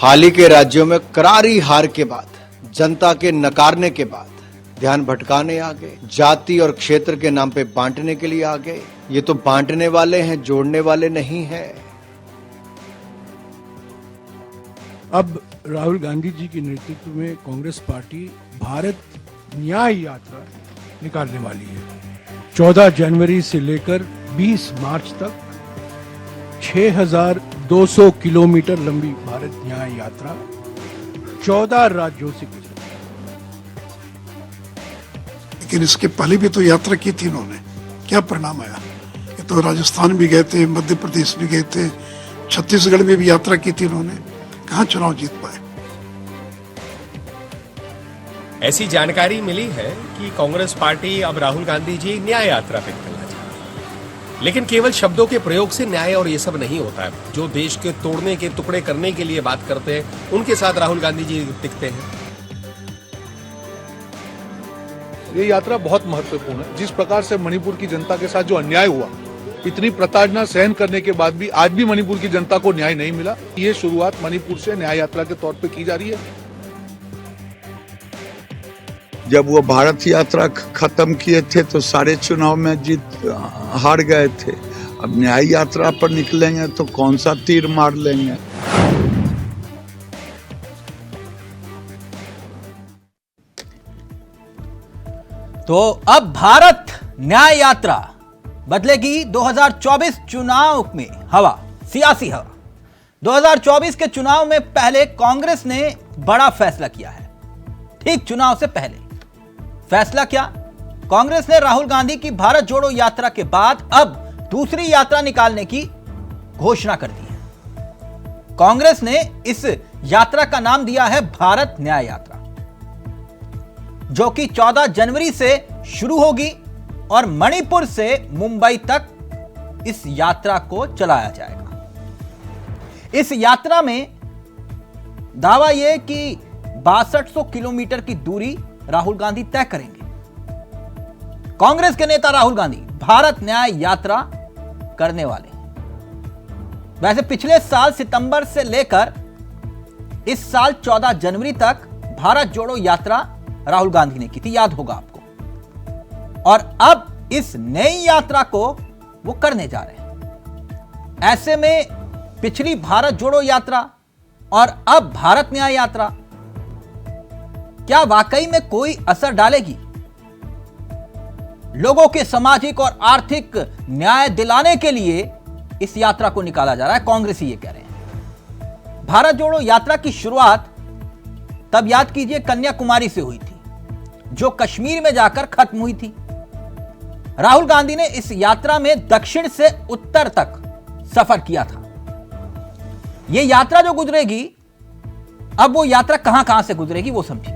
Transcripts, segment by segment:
हाल ही के राज्यों में करारी हार के बाद, जनता के नकारने के बाद ध्यान भटकाने आ गए, जाति और क्षेत्र के नाम पे बांटने के लिए आ गए। ये तो बांटने वाले हैं, जोड़ने वाले नहीं हैं। अब राहुल गांधी जी के नेतृत्व में कांग्रेस पार्टी भारत न्याय यात्रा निकालने वाली है। 14 जनवरी से लेकर 20 मार्च तक 6200 किलोमीटर लंबी भारत न्याय यात्रा 14 राज्यों से गुजरी। लेकिन इसके पहले भी तो यात्रा की थी इन्होंने, क्या परिणाम आया? ये तो राजस्थान भी गए थे, मध्य प्रदेश भी गए थे, छत्तीसगढ़ में भी यात्रा की थी इन्होंने, कहाँ चुनाव जीत पाए? ऐसी जानकारी मिली है कि कांग्रेस पार्टी अब राहुल गांधी जी न्याय यात्रा पे निकलना चाहती है, लेकिन केवल शब्दों के प्रयोग से न्याय और ये सब नहीं होता है। जो देश के तोड़ने के टुकड़े करने के लिए बात करते हैं, उनके साथ राहुल गांधी जी टिकते हैं। ये यात्रा बहुत महत्वपूर्ण है। जिस प्रकार से मणिपुर की जनता के साथ जो अन्याय हुआ, इतनी प्रताड़ना सहन करने के बाद भी आज भी मणिपुर की जनता को न्याय नहीं मिला। ये शुरुआत मणिपुर से न्याय यात्रा के तौर पे की जा रही है। जब वो भारत यात्रा खत्म किए थे तो सारे चुनाव में हार गए थे। अब न्याय यात्रा पर निकलेंगे तो कौन सा तीर मार लेंगे। तो अब भारत न्याय यात्रा बदलेगी 2024 चुनाव में हवा, सियासी हवा। 2024 के चुनाव में पहले कांग्रेस ने बड़ा फैसला किया है। ठीक चुनाव से पहले फैसला क्या? कांग्रेस ने राहुल गांधी की भारत जोड़ो यात्रा के बाद अब दूसरी यात्रा निकालने की घोषणा कर दी है। कांग्रेस ने इस यात्रा का नाम दिया है भारत न्याय यात्रा, जो कि 14 जनवरी से शुरू होगी और मणिपुर से मुंबई तक इस यात्रा को चलाया जाएगा। इस यात्रा में दावा यह कि 6200 किलोमीटर की दूरी राहुल गांधी तय करेंगे। कांग्रेस के नेता राहुल गांधी भारत न्याय यात्रा करने वाले हैं। वैसे पिछले साल सितंबर से लेकर इस साल 14 जनवरी तक भारत जोड़ो यात्रा राहुल गांधी ने की थी, याद होगा आपको। और अब इस नई यात्रा को वो करने जा रहे हैं। ऐसे में पिछली भारत जोड़ो यात्रा और अब भारत न्याय यात्रा क्या वाकई में कोई असर डालेगी? लोगों के सामाजिक और आर्थिक न्याय दिलाने के लिए इस यात्रा को निकाला जा रहा है, कांग्रेसी ये कह रहे हैं। भारत जोड़ो यात्रा की शुरुआत तब याद कीजिए कन्याकुमारी से हुई थी, जो कश्मीर में जाकर खत्म हुई थी। राहुल गांधी ने इस यात्रा में दक्षिण से उत्तर तक सफर किया था। यह यात्रा जो गुजरेगी, अब वो यात्रा कहां कहां से गुजरेगी वो समझिए,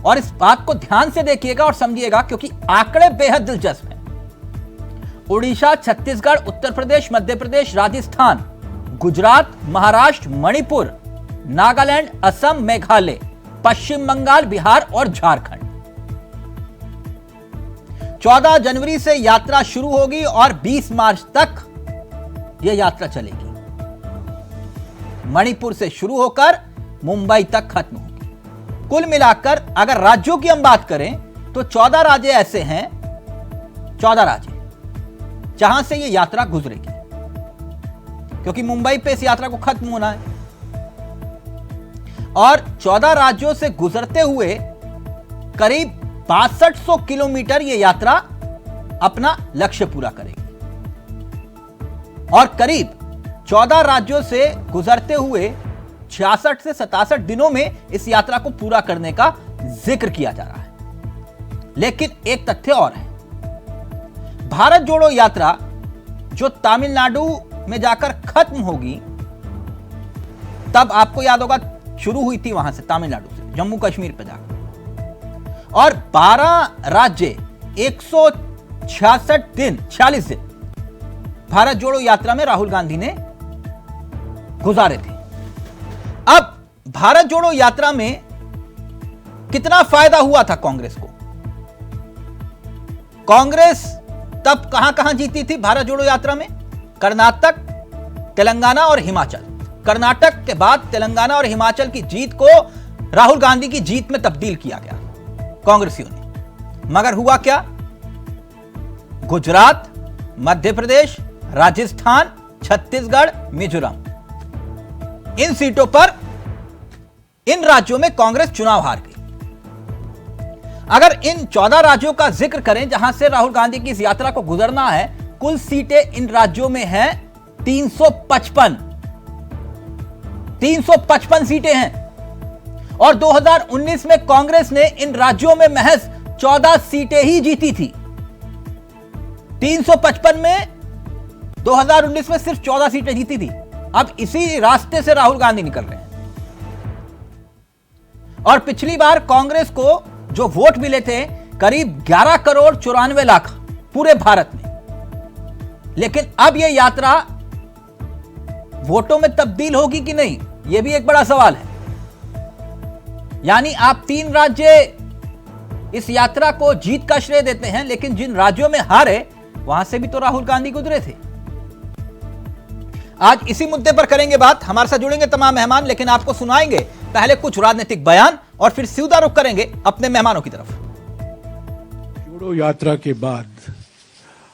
और इस बात को ध्यान से देखिएगा और समझिएगा, क्योंकि आंकड़े बेहद दिलचस्प हैं। उड़ीसा, छत्तीसगढ़, उत्तर प्रदेश, मध्य प्रदेश, राजस्थान, गुजरात, महाराष्ट्र, मणिपुर, नागालैंड, असम, मेघालय, पश्चिम बंगाल, बिहार और झारखंड। 14 जनवरी से यात्रा शुरू होगी और 20 मार्च तक यह यात्रा चलेगी। मणिपुर से शुरू होकर मुंबई तक खत्म होगी। कुल मिलाकर अगर राज्यों की हम बात करें तो 14 राज्य ऐसे हैं, 14 राज्य जहां से यह यात्रा गुजरेगी, क्योंकि मुंबई पे इस यात्रा को खत्म होना है। और 14 राज्यों से गुजरते हुए करीब 6200 किलोमीटर यह यात्रा अपना लक्ष्य पूरा करेगी। और करीब 14 राज्यों से गुजरते हुए 66 से 67 दिनों में इस यात्रा को पूरा करने का जिक्र किया जा रहा है। लेकिन एक तथ्य और है, भारत जोड़ो यात्रा जो तमिलनाडु में जाकर खत्म होगी, तब आपको याद होगा शुरू हुई थी वहां से, तमिलनाडु से जम्मू कश्मीर पर जाकर, और 12 राज्य 166 दिन 46 दिन भारत जोड़ो यात्रा में राहुल गांधी ने गुजारे थे। अब भारत जोड़ो यात्रा में कितना फायदा हुआ था कांग्रेस को? कांग्रेस तब कहां कहां जीती थी भारत जोड़ो यात्रा में? कर्नाटक, तेलंगाना और हिमाचल। कर्नाटक के बाद तेलंगाना और हिमाचल की जीत को राहुल गांधी की जीत में तब्दील किया गया कांग्रेसियों ने। मगर हुआ क्या? गुजरात, मध्य प्रदेश, राजस्थान, छत्तीसगढ़, मिजोरम, इन सीटों पर, इन राज्यों में कांग्रेस चुनाव हार गई। अगर इन 14 राज्यों का जिक्र करें जहां से राहुल गांधी की इस यात्रा को गुजरना है, कुल सीटें इन राज्यों में हैं 355। 355 सीटें हैं और 2019 में कांग्रेस ने इन राज्यों में महज 14 सीटें ही जीती थी। 355 में 2019 में सिर्फ 14 सीटें जीती थी। अब इसी रास्ते से राहुल गांधी निकल रहे हैं और पिछली बार कांग्रेस को जो वोट मिले थे करीब 11 करोड़ 94 लाख पूरे भारत में, लेकिन अब यह यात्रा वोटों में तब्दील होगी कि नहीं, यह भी एक बड़ा सवाल है। यानी आप 3 राज्य इस यात्रा को जीत का श्रेय देते हैं, लेकिन जिन राज्यों में हारे वहां से भी तो राहुल गांधी गुजरे थे। आज इसी मुद्दे पर करेंगे बात। हमारे साथ जुड़ेंगे तमाम मेहमान, लेकिन आपको सुनाएंगे पहले कुछ राजनीतिक बयान और फिर सीधा रुख करेंगे अपने मेहमानों की तरफ। जोड़ो यात्रा के बाद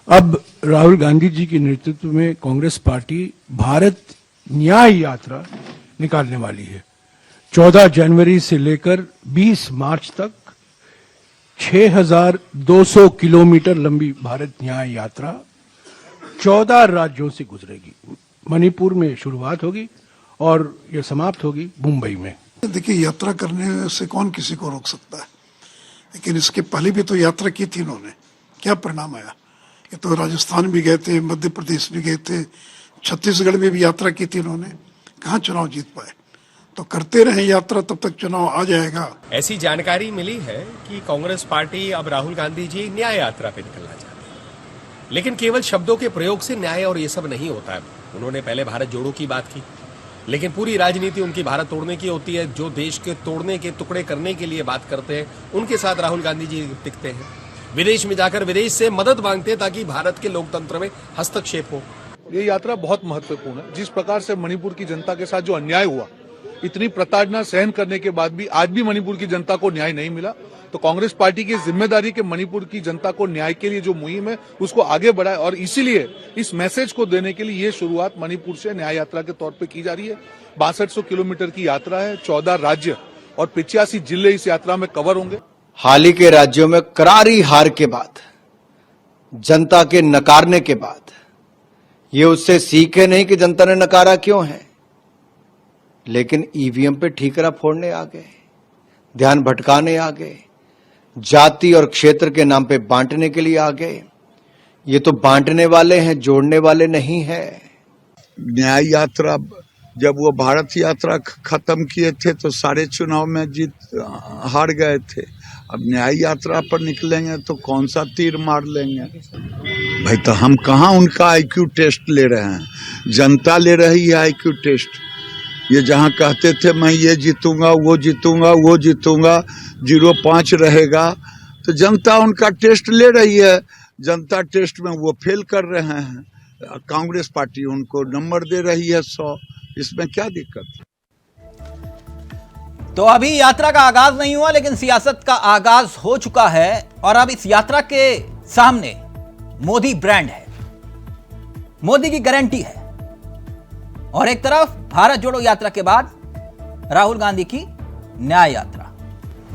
अब राहुल गांधी जी के नेतृत्व में कांग्रेस पार्टी भारत न्याय यात्रा निकालने वाली है। 14 जनवरी से लेकर 20 मार्च तक 6,200 किलोमीटर लंबी भारत न्याय यात्रा 14 राज्यों से गुजरेगी। मणिपुर में शुरुआत होगी और यह समाप्त होगी मुंबई में। देखिए, यात्रा करने से कौन किसी को रोक सकता है, लेकिन इसके पहले भी तो यात्रा की थी इन्होंने, क्या परिणाम आया? ये तो राजस्थान भी गए थे, मध्य प्रदेश भी गए थे, छत्तीसगढ़ में भी यात्रा की थी इन्होंने, कहाँ चुनाव जीत पाए? तो करते रहे यात्रा, तब तक चुनाव आ जाएगा। ऐसी जानकारी मिली है कि कांग्रेस पार्टी अब राहुल गांधी जी न्याय यात्रा पे निकलना चाहती है, लेकिन केवल शब्दों के प्रयोग से न्याय और ये सब नहीं होता है। उन्होंने पहले भारत जोड़ो की बात की, लेकिन पूरी राजनीति उनकी भारत तोड़ने की होती है। जो देश के तोड़ने के टुकड़े करने के लिए बात करते हैं, उनके साथ राहुल गांधी जी टिकते हैं। विदेश में जाकर विदेश से मदद मांगते हैं ताकि भारत के लोकतंत्र में हस्तक्षेप हो। ये यात्रा बहुत महत्वपूर्ण है। जिस प्रकार से मणिपुर की जनता के साथ जो अन्याय हुआ, इतनी प्रताड़ना सहन करने के बाद भी आज भी मणिपुर की जनता को न्याय नहीं मिला, तो कांग्रेस पार्टी की जिम्मेदारी के मणिपुर की जनता को न्याय के लिए जो मुहिम है उसको आगे बढ़ाए, और इसीलिए इस मैसेज को देने के लिए ये शुरुआत मणिपुर से न्याय यात्रा के तौर पे की जा रही है। 6200 किलोमीटर की यात्रा है, 14 राज्य और 85 जिले इस यात्रा में कवर होंगे। हाल ही के राज्यों में करारी हार के बाद, जनता के नकारने के बाद, ये उससे सीखे नहीं कि जनता ने नकारा क्यों है, लेकिन ईवीएम पे ठीकरा फोड़ने आ गए, ध्यान भटकाने आ गए, जाति और क्षेत्र के नाम पे बांटने के लिए आ गए। ये तो बांटने वाले हैं, जोड़ने वाले नहीं है। न्याय यात्रा जब वो भारत यात्रा खत्म किए थे तो सारे चुनाव में हार गए थे। अब न्याय यात्रा पर निकलेंगे तो कौन सा तीर मार लेंगे भाई? तो हम कहाँ उनका आईक्यू टेस्ट ले रहे हैं, जनता ले रही है आईक्यू टेस्ट। ये जहाँ कहते थे मैं ये जीतूंगा, वो जीतूंगा, वो जीतूंगा, 0-5 रहेगा, तो जनता उनका टेस्ट ले रही है। जनता टेस्ट में वो फेल कर रहे हैं, कांग्रेस पार्टी उनको नंबर दे रही है 100। इसमें क्या दिक्कत? तो अभी यात्रा का आगाज नहीं हुआ, लेकिन सियासत का आगाज हो चुका है और अब इस यात्रा के सामने मोदी ब्रांड है, मोदी की गारंटी है, और एक तरफ भारत जोड़ो यात्रा के बाद राहुल गांधी की न्याय यात्रा,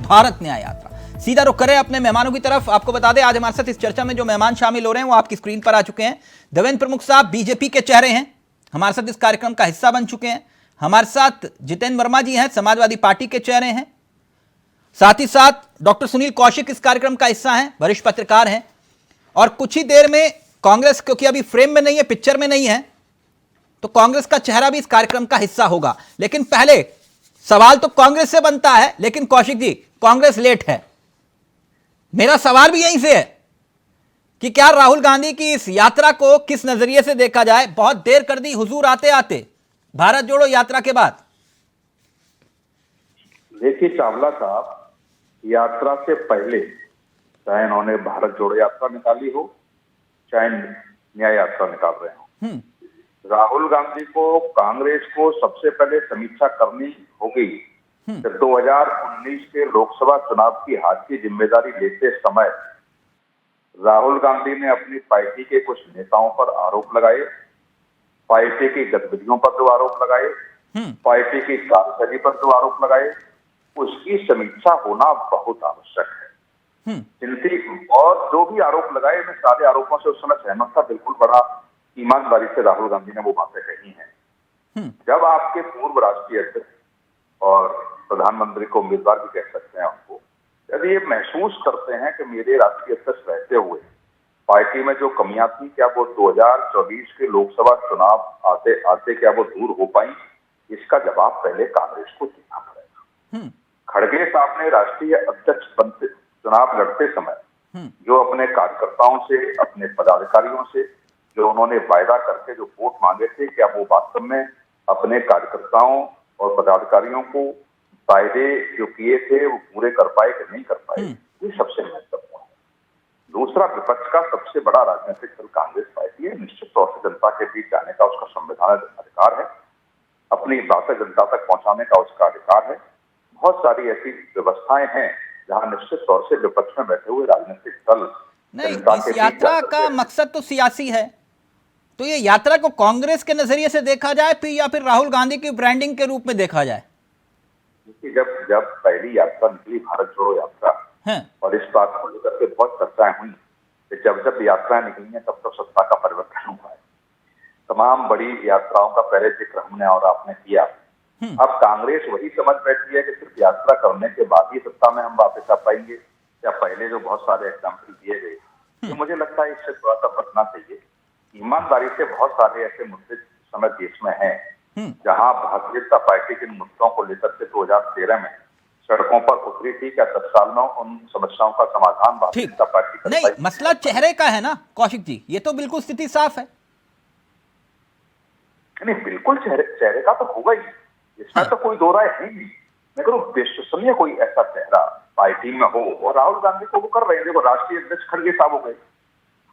भारत न्याय यात्रा। सीधा रुख करें अपने मेहमानों की तरफ। आपको बता दें आज हमारे साथ इस चर्चा में जो मेहमान शामिल हो रहे हैं वो आपकी स्क्रीन पर आ चुके हैं। देवेंद्र प्रमुख साहब बीजेपी के चेहरे हैं, हमारे साथ इस कार्यक्रम का हिस्सा बन चुके हैं। हमारे साथ जितेंद्र वर्मा जी हैं, समाजवादी पार्टी के चेहरे हैं। साथ ही साथ डॉक्टर सुनील कौशिक इस कार्यक्रम का हिस्सा हैं, वरिष्ठ पत्रकार हैं। और कुछ ही देर में कांग्रेस, क्योंकि अभी फ्रेम में नहीं है, पिक्चर में नहीं है, तो कांग्रेस का चेहरा भी इस कार्यक्रम का हिस्सा होगा। लेकिन पहले सवाल तो कांग्रेस से बनता है, लेकिन कौशिक जी, कांग्रेस लेट है। मेरा सवाल भी यहीं से है कि क्या राहुल गांधी की इस यात्रा को किस नजरिए से देखा जाए? बहुत देर कर दी हुजूर आते आते भारत जोड़ो यात्रा के बाद। देखिए चावला साहब, यात्रा से पहले चाहे इन्होंने भारत जोड़ो यात्रा निकाली हो, चाहे न्याय यात्रा निकाल रहे हो, राहुल गांधी को, कांग्रेस को सबसे पहले समीक्षा करनी होगी कि 2019 के लोकसभा चुनाव की हार की जिम्मेदारी लेते समय राहुल गांधी ने अपनी पार्टी के कुछ नेताओं पर आरोप लगाए, पार्टी की गतिविधियों पर जो आरोप लगाए, पार्टी की कार्यशैली पर जो आरोप लगाए, उसकी समीक्षा होना बहुत आवश्यक है। और जो भी आरोप लगाए, मैं सारे आरोपों से उस समय सहमत था, बिल्कुल बड़ा ईमानदारी से राहुल गांधी ने वो बातें कही हैं। जब आपके पूर्व राष्ट्रीय अध्यक्ष और प्रधानमंत्री को उम्मीदवार भी कह सकते हैं उनको, यदि ये महसूस करते हैं कि मेरे राष्ट्रीय अध्यक्ष रहते हुए पार्टी में जो कमियां थी, क्या वो 2024 के लोकसभा चुनाव आते आते क्या वो दूर हो पाई, इसका जवाब पहले कांग्रेस को देना पड़ेगा। खड़गे साहब ने राष्ट्रीय अध्यक्ष बनते चुनाव लड़ते समय जो अपने कार्यकर्ताओं से, अपने पदाधिकारियों से जो उन्होंने वायदा करके जो वोट मांगे थे, क्या वो वास्तव में अपने कार्यकर्ताओं और पदाधिकारियों को वायदे जो किए थे वो पूरे कर पाए कि नहीं कर पाए, ये सबसे महत्वपूर्ण है। दूसरा, विपक्ष का सबसे बड़ा राजनीतिक दल कांग्रेस पार्टी है, निश्चित तौर से जनता के बीच जाने का उसका संवैधानिक अधिकार है, अपनी बातें जनता तक पहुंचाने का उसका अधिकार है। बहुत सारी ऐसी व्यवस्थाएं हैं जहां निश्चित तौर से विपक्ष में बैठे हुए राजनीतिक दल नहीं, इस यात्रा का मकसद तो सियासी है, तो ये यात्रा को कांग्रेस के नजरिए से देखा जाए फिर या फिर राहुल गांधी की ब्रांडिंग के रूप में देखा जाए? जब पहली यात्रा निकली, भारत जोड़ो यात्रा, और इस बात को लेकर के बहुत चर्चाएं हुई कि जब यात्राएं निकली हैं तब तो सत्ता का परिवर्तन हुआ है। तमाम बड़ी यात्राओं का पहले जिक्र हमने और आपने किया। अब कांग्रेस वही समझ बैठी है कि सिर्फ यात्रा करने के बाद ही सत्ता में हम वापस आ पाएंगे, या पहले जो बहुत सारे एग्जाम्पल दिए गए, तो मुझे लगता है इससे थोड़ा सा बचना चाहिए। ईमानदारी से बहुत सारे ऐसे मुद्दे समय देश में हैं जहां भारतीय जनता पार्टी के मुद्दों को लेकर के 2013 में सड़कों पर उतरी थी, क्या 10 साल में उन समस्याओं का समाधान भारतीय जनता पार्टी नहीं, मसला चेहरे का है ना कौशिक जी, ये तो बिल्कुल स्थिति साफ है। नहीं, बिल्कुल चेहरे का तो होगा ही, इसमें तो कोई दो राय है नहीं, मगर विश्वसनीय कोई ऐसा चेहरा पार्टी में हो, और राहुल गांधी को वो कर रहे हैं। देखो, राष्ट्रीय अध्यक्ष खड़गे साहब हो गए,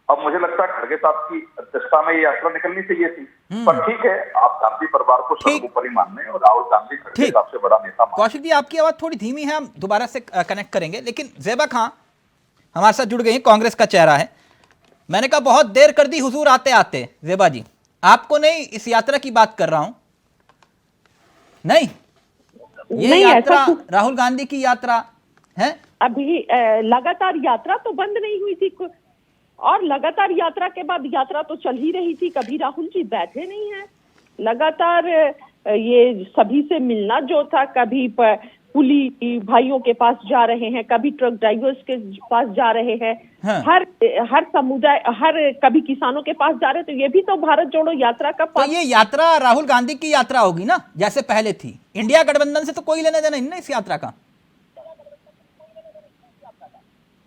अब मुझे लगता है खड़गे साहब की अध्यक्षता में ये यात्रा निकलनी चाहिए थी, पर ठीक है, आप गांधी परिवार को सर्वोपरि मानने और राहुल गांधी खड़गे साहब से बड़ा नेता मानने। कौशिक जी, आपकी आवाज थोड़ी धीमी है, हम दोबारा से कनेक्ट करेंगे। लेकिन ज़ेबा खां हमारे साथ जुड़ गई हैं, कांग्रेस का चेहरा है। मैंने कहा बहुत देर कर दी हुजूर आते आते, ज़ेबा जी आपको नहीं, इस यात्रा की बात कर रहा हूं। नहीं, ये यात्रा राहुल गांधी की यात्रा है। अभी लगातार यात्रा तो बंद नहीं हुई थी, और लगातार यात्रा के बाद यात्रा तो चल ही रही थी, कभी राहुल जी बैठे नहीं हैं। लगातार ये सभी से मिलना जो था, कभी पुलिस भाइयों के पास जा रहे हैं, कभी ट्रक ड्राइवर्स के पास जा रहे हैं, हर समुदाय, कभी किसानों के पास जा रहे, तो ये भी तो भारत जोड़ो यात्रा का तो ये यात्रा राहुल गांधी की यात्रा होगी ना, जैसे पहले थी। इंडिया गठबंधन से तो कोई लेना देना नहीं ना इस यात्रा का।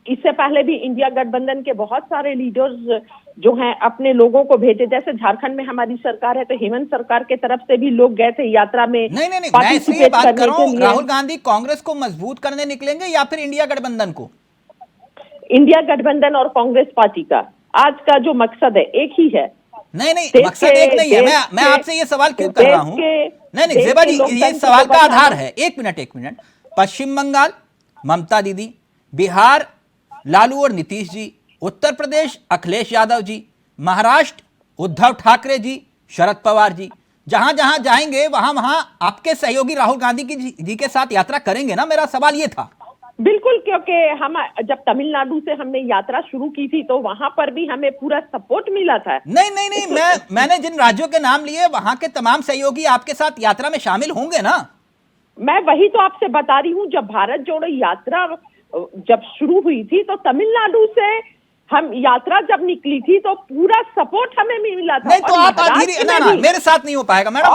इससे पहले भी इंडिया गठबंधन के बहुत सारे लीडर्स जो हैं अपने लोगों को भेजे, जैसे झारखंड में हमारी सरकार है तो हेमंत सरकार के तरफ से भी लोग गए थे यात्रा में। नहीं, मैं इसलिए बात कर रहा हूं, राहुल गांधी कांग्रेस को मजबूत करने निकलेंगे या फिर इंडिया गठबंधन को? इंडिया गठबंधन और कांग्रेस पार्टी का आज का जो मकसद है एक ही है। नहीं, मकसद एक नहीं है। मैं आपसे ये सवाल क्यों कर रहा हूं? नहीं ज़ेबा जी, ये सवाल का आधार है। एक मिनट। पश्चिम बंगाल ममता दीदी, बिहार लालू और नीतीश जी, उत्तर प्रदेश अखिलेश यादव जी, महाराष्ट्र उद्धव ठाकरे जी, शरद पवार जी, जहां जहां जाएंगे वहां वहां आपके सहयोगी राहुल गांधी जी के साथ यात्रा करेंगे ना? मेरा सवाल ये था। बिल्कुल, क्योंकि हम जब तमिलनाडु से हमने यात्रा शुरू की थी तो वहां पर भी हमें पूरा सपोर्ट मिला था। नहीं, मैंने जिन राज्यों के नाम लिए वहां के तमाम सहयोगी आपके साथ यात्रा में शामिल होंगे ना? मैं वही तो आपसे बता रही हूँ, जब भारत जोड़ो यात्रा जब शुरू हुई थी तो तमिलनाडु से हम यात्रा जब निकली थी तो पूरा सपोर्ट हमें मिला था। नहीं तो आप ना मेरे साथ नहीं हो पाएगा मैडम,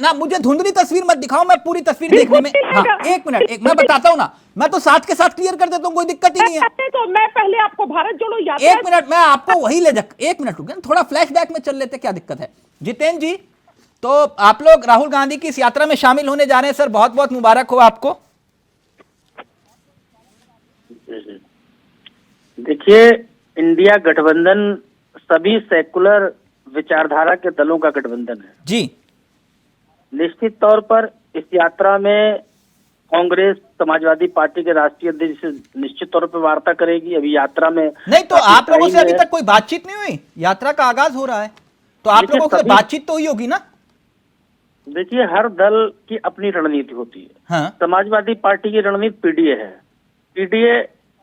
ना मुझे धुंधली तस्वीर मत दिखाओ, मैं पूरी तस्वीर देखने में। हाँ, एक मिनट, मैं बताता हूँ ना, मैं तो साथ के साथ क्लियर कर देता हूँ, कोई दिक्कत ही नहीं है। तो मैं पहले आपको भारत जोड़ो यात्रा, एक मिनट, मैं आपको वही ले जा, एक मिनट रुके, थोड़ा फ्लैशबैक में चल लेते, क्या दिक्कत है? जितेंद्र जी, तो आप लोग राहुल गांधी की इस यात्रा में शामिल होने जा रहे हैं, सर बहुत बहुत मुबारक हो आपको। देखिए, इंडिया गठबंधन सभी सेकुलर विचारधारा के दलों का गठबंधन है जी। निश्चित तौर पर इस यात्रा में कांग्रेस समाजवादी पार्टी के राष्ट्रीय अध्यक्ष से निश्चित तौर पर वार्ता करेगी। अभी यात्रा में नहीं तो आप लोगों से अभी तक कोई बातचीत नहीं हुई? यात्रा का आगाज हो रहा है तो आप लोगों से बातचीत तो हुई होगी ना? देखिए, हर दल की अपनी रणनीति होती है। हाँ। समाजवादी पार्टी की रणनीति पीडीए है। पीडीए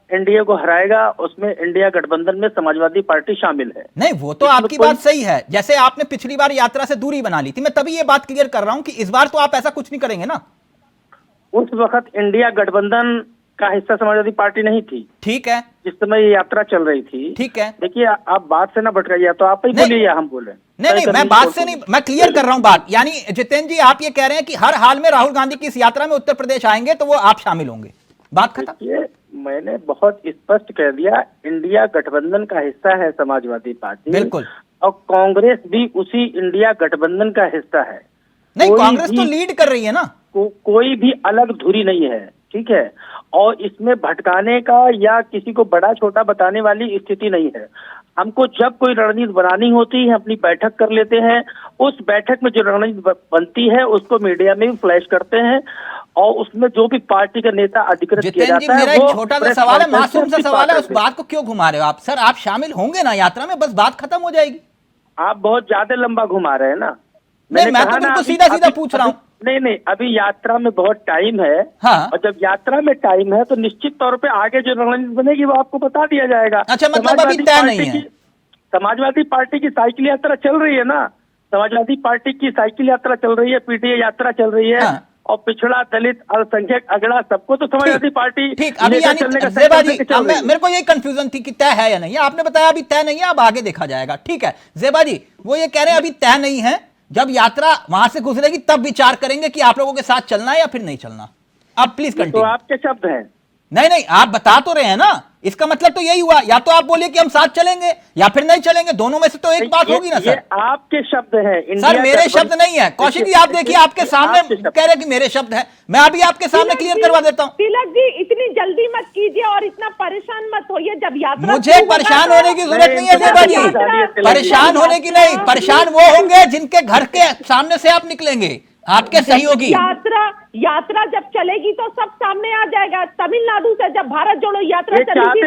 एनडीए को हराएगा, उसमें इंडिया गठबंधन में समाजवादी पार्टी शामिल है। नहीं वो तो आपकी बात सही है, जैसे आपने पिछली बार यात्रा से दूरी बना ली थी, मैं तभी ये बात क्लियर कर रहा हूं कि इस बार तो आप ऐसा कुछ नहीं करेंगे ना। उस वक्त इंडिया गठबंधन का हिस्सा समाजवादी पार्टी नहीं थी। ठीक है। जिस समय ये यात्रा चल रही थी। ठीक है। देखिए, आप बात से ना भटकाइए, तो आप ही बोलिए या हम बोले। नहीं, मैं बात से नहीं, मैं क्लियर कर रहा हूं बात। यानी जितेंद्र जी आप ये कह रहे हैं कि हर हाल में राहुल गांधी की इस यात्रा में उत्तर प्रदेश आएंगे तो वो आप शामिल होंगे, बात खत्म। मैंने बहुत स्पष्ट कह दिया, इंडिया गठबंधन का हिस्सा है समाजवादी पार्टी। बिल्कुल। और कांग्रेस भी उसी इंडिया गठबंधन का हिस्सा है। नहीं, कांग्रेस तो लीड कर रही है ना। कोई भी अलग धुरी नहीं है, ठीक है। और इसमें भटकाने का या किसी को बड़ा छोटा बताने वाली स्थिति नहीं है। हमको जब कोई रणनीति बनानी होती है अपनी बैठक कर लेते हैं, उस बैठक में जो रणनीति बनती है उसको मीडिया में भी फ्लैश करते हैं और उसमें जो भी पार्टी का नेता अधिकृत किया जाता है। मेरा एक छोटा सा सवाल है, मासूम सा सवाल है, उस बात को क्यों घुमा रहे हो आप? सर आप शामिल होंगे ना यात्रा में, बस बात खत्म हो जाएगी। आप बहुत ज्यादा लंबा घुमा रहे हैं ना। नहीं, मैं तो बिल्कुल सीधा सीधा पूछ रहा हूँ। नहीं, अभी यात्रा में बहुत टाइम है। हाँ। और जब यात्रा में टाइम है तो निश्चित तौर पे आगे जो रणनीति बनेगी वो आपको बता दिया जाएगा। अच्छा, मतलब अभी तय नहीं है। समाजवादी पार्टी की साइकिल यात्रा चल रही है ना, समाजवादी पार्टी की साइकिल यात्रा चल रही है, पीटीए यात्रा चल रही है। हाँ। और पिछड़ा, दलित, अल्पसंख्यक, अगड़ा सबको तो समाजवादी पार्टी ठीक। अभी यानी ज़ेबा जी, मेरे को यही कंफ्यूजन थी कि तय है या नहीं। आपने बताया अभी तय नहीं है, अब आगे देखा जाएगा। ठीक है ज़ेबा जी, वो ये कह रहे हैं अभी तय नहीं है, जब यात्रा वहां से गुजरेगी तब विचार करेंगे कि आप लोगों के साथ चलना है या फिर नहीं चलना। आप प्लीज कंटिन्यू। तो आपके शब्द हैं। नहीं, आप बता तो रहे हैं ना, इसका मतलब तो यही हुआ, या तो आप बोलिए कि हम साथ चलेंगे या फिर नहीं चलेंगे, दोनों में से तो एक बात होगी ना सर। आपके शब्द हैं। सर मेरे शब्द नहीं है कौशिक जी, आप देखिए आपके सामने कह रहे हैं कि मेरे शब्द हैं, मैं अभी आपके सामने क्लियर करवा देता हूँ। तिलक जी इतनी जल्दी मत कीजिए और इतना परेशान मत होइए। जब यात्रा मुझे परेशान होने की जरूरत नहीं है ज़ेबा जी, परेशान होने की नहीं, परेशान वो होंगे जिनके घर के सामने से आप निकलेंगे, आपके सहयोगी। यात्रा जब चलेगी तो सब सामने आ जाएगा। तमिलनाडु से जब भारत जोड़ो यात्रा चली थी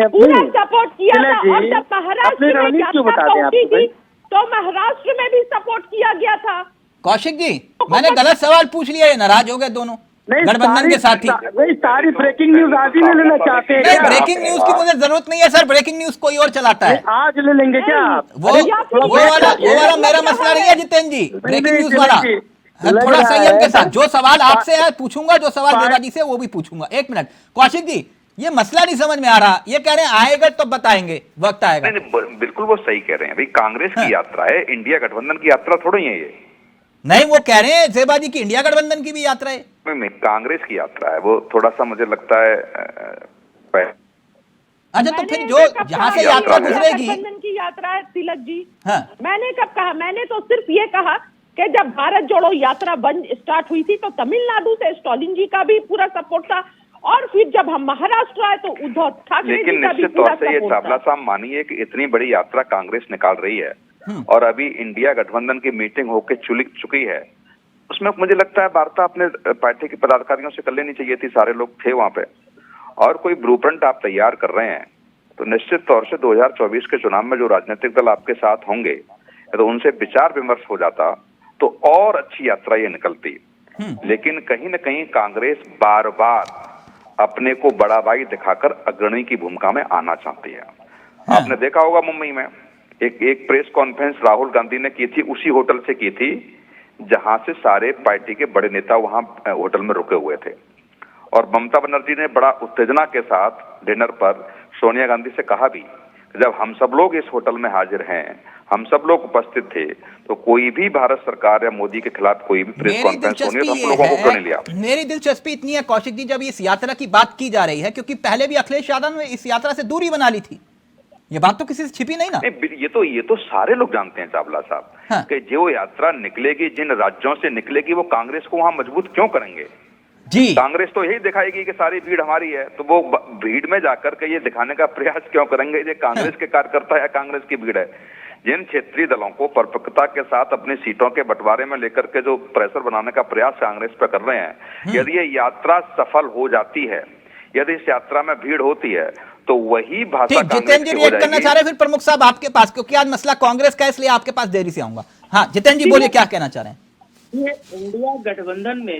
पूरा सपोर्ट किया था, और जब महाराष्ट्र में यात्रा पहुंची थी तो महाराष्ट्र में भी सपोर्ट किया गया था। कौशिक जी मैंने गलत सवाल पूछ लिया, ये नाराज हो गए दोनों गठबंधन के साथी। सारी ब्रेकिंग न्यूज आज ही ले लेना चाहते हैं? नहीं, ब्रेकिंग न्यूज की मुझे जरूरत नहीं है सर, ब्रेकिंग न्यूज कोई और चलाता है। आज ले लेंगे क्या आप? वो वाला मेरा मसला नहीं है जितेंद्र जी, ब्रेकिंग न्यूज वाला थोड़ा संयम के साथ। जो सवाल आपसे है पूछूंगा, जो सवाल ज़ेबा जी से वो भी पूछूंगा। एक मिनट कौशिक जी, ये मसला नहीं समझ में आ रहा, ये कह रहे हैं आएगा तो बताएंगे, वक्त आएगा। नहीं, बिल्कुल वो सही कह रहे हैं। भाई कांग्रेस की यात्रा है, इंडिया गठबंधन की यात्रा थोड़ी है ये। नहीं, वो कह रहे हैं ज़ेबा जी की इंडिया गठबंधन की भी यात्रा है। नहीं, कांग्रेस की यात्रा है, वो थोड़ा सा मुझे लगता है अच्छा तो फिर जो जहाँ से यात्रा गुजरेगी गठबंधन की यात्रा है तिलक जी। हाँ। मैंने कब कहा? मैंने तो सिर्फ ये कहा कि जब भारत जोड़ो यात्रा बंद स्टार्ट हुई थी तो तमिलनाडु से स्टालिन जी का भी पूरा सपोर्ट था, और फिर जब हम महाराष्ट्र आए तो उद्धव ठाकरे जी का भी पूरा सपोर्ट था। निश्चित तौर से ये चावला साहब मानिए कि इतनी बड़ी यात्रा कांग्रेस निकाल रही है और अभी इंडिया गठबंधन की मीटिंग होके चुकी है, उसमें मुझे लगता है वार्ता अपने पार्टी के पदाधिकारियों से कर लेनी चाहिए थी। सारे लोग थे वहां पे, और कोई ब्लूप्रिंट आप तैयार कर रहे हैं तो निश्चित तौर से 2024 के चुनाव में जो राजनीतिक दल आपके साथ होंगे तो उनसे विचार विमर्श हो जाता तो और अच्छी यात्रा ये निकलती। लेकिन कहीं न कहीं कांग्रेस बार बार अपने को बड़ा भाई दिखाकर अग्रणी की भूमिका में आना चाहती है। आपने देखा होगा मुंबई में एक प्रेस कॉन्फ्रेंस राहुल गांधी ने की थी, उसी होटल से की थी जहां से सारे पार्टी के बड़े नेता वहां होटल में रुके हुए थे। और ममता बनर्जी ने बड़ा उत्तेजना के साथ डिनर पर सोनिया गांधी से कहा भी, जब हम सब लोग इस होटल में हाजिर हैं, हम सब लोग उपस्थित थे, तो कोई भी भारत सरकार या मोदी के खिलाफ कोई भी प्रेस कॉन्फ्रेंस होनी है तो हम लोगों को क्यों नहीं लिया? मेरी दिलचस्पी इतनी है कौशिक जी, जब इस यात्रा की बात की जा रही है, क्योंकि पहले भी अखिलेश यादव ने इस यात्रा से दूरी बना ली थी, ये बात तो किसी से छिपी नहीं ना। ये तो सारे लोग जानते हैं चावला साहब। हाँ। कि जो यात्रा निकलेगी, जिन राज्यों से निकलेगी, वो कांग्रेस को वहां मजबूत क्यों करेंगे जी? कांग्रेस तो यही दिखाएगी कि सारी भीड़ हमारी है, तो वो भीड़ में जाकर के ये दिखाने का प्रयास क्यों करेंगे ये कांग्रेस के कार्यकर्ता या कांग्रेस की भीड़ है? जिन क्षेत्रीय दलों को परपक्वता के साथ अपनी सीटों के बंटवारे में लेकर के जो प्रेशर बनाने का प्रयास कांग्रेस पे कर रहे हैं, यदि ये यात्रा सफल हो जाती है, यदि इस यात्रा में भीड़ होती है, तो वही भाषा जितेंद्र जी रिएक्ट करना चाह रहे हैं, फिर प्रमुख साहब आपके पास, क्योंकि आज मसला कांग्रेस का, इसलिए आपके पास देरी से आऊंगा। हाँ जितेंद्र जी बोलिए, क्या कहना चाह रहे हैं? ये इंडिया गठबंधन में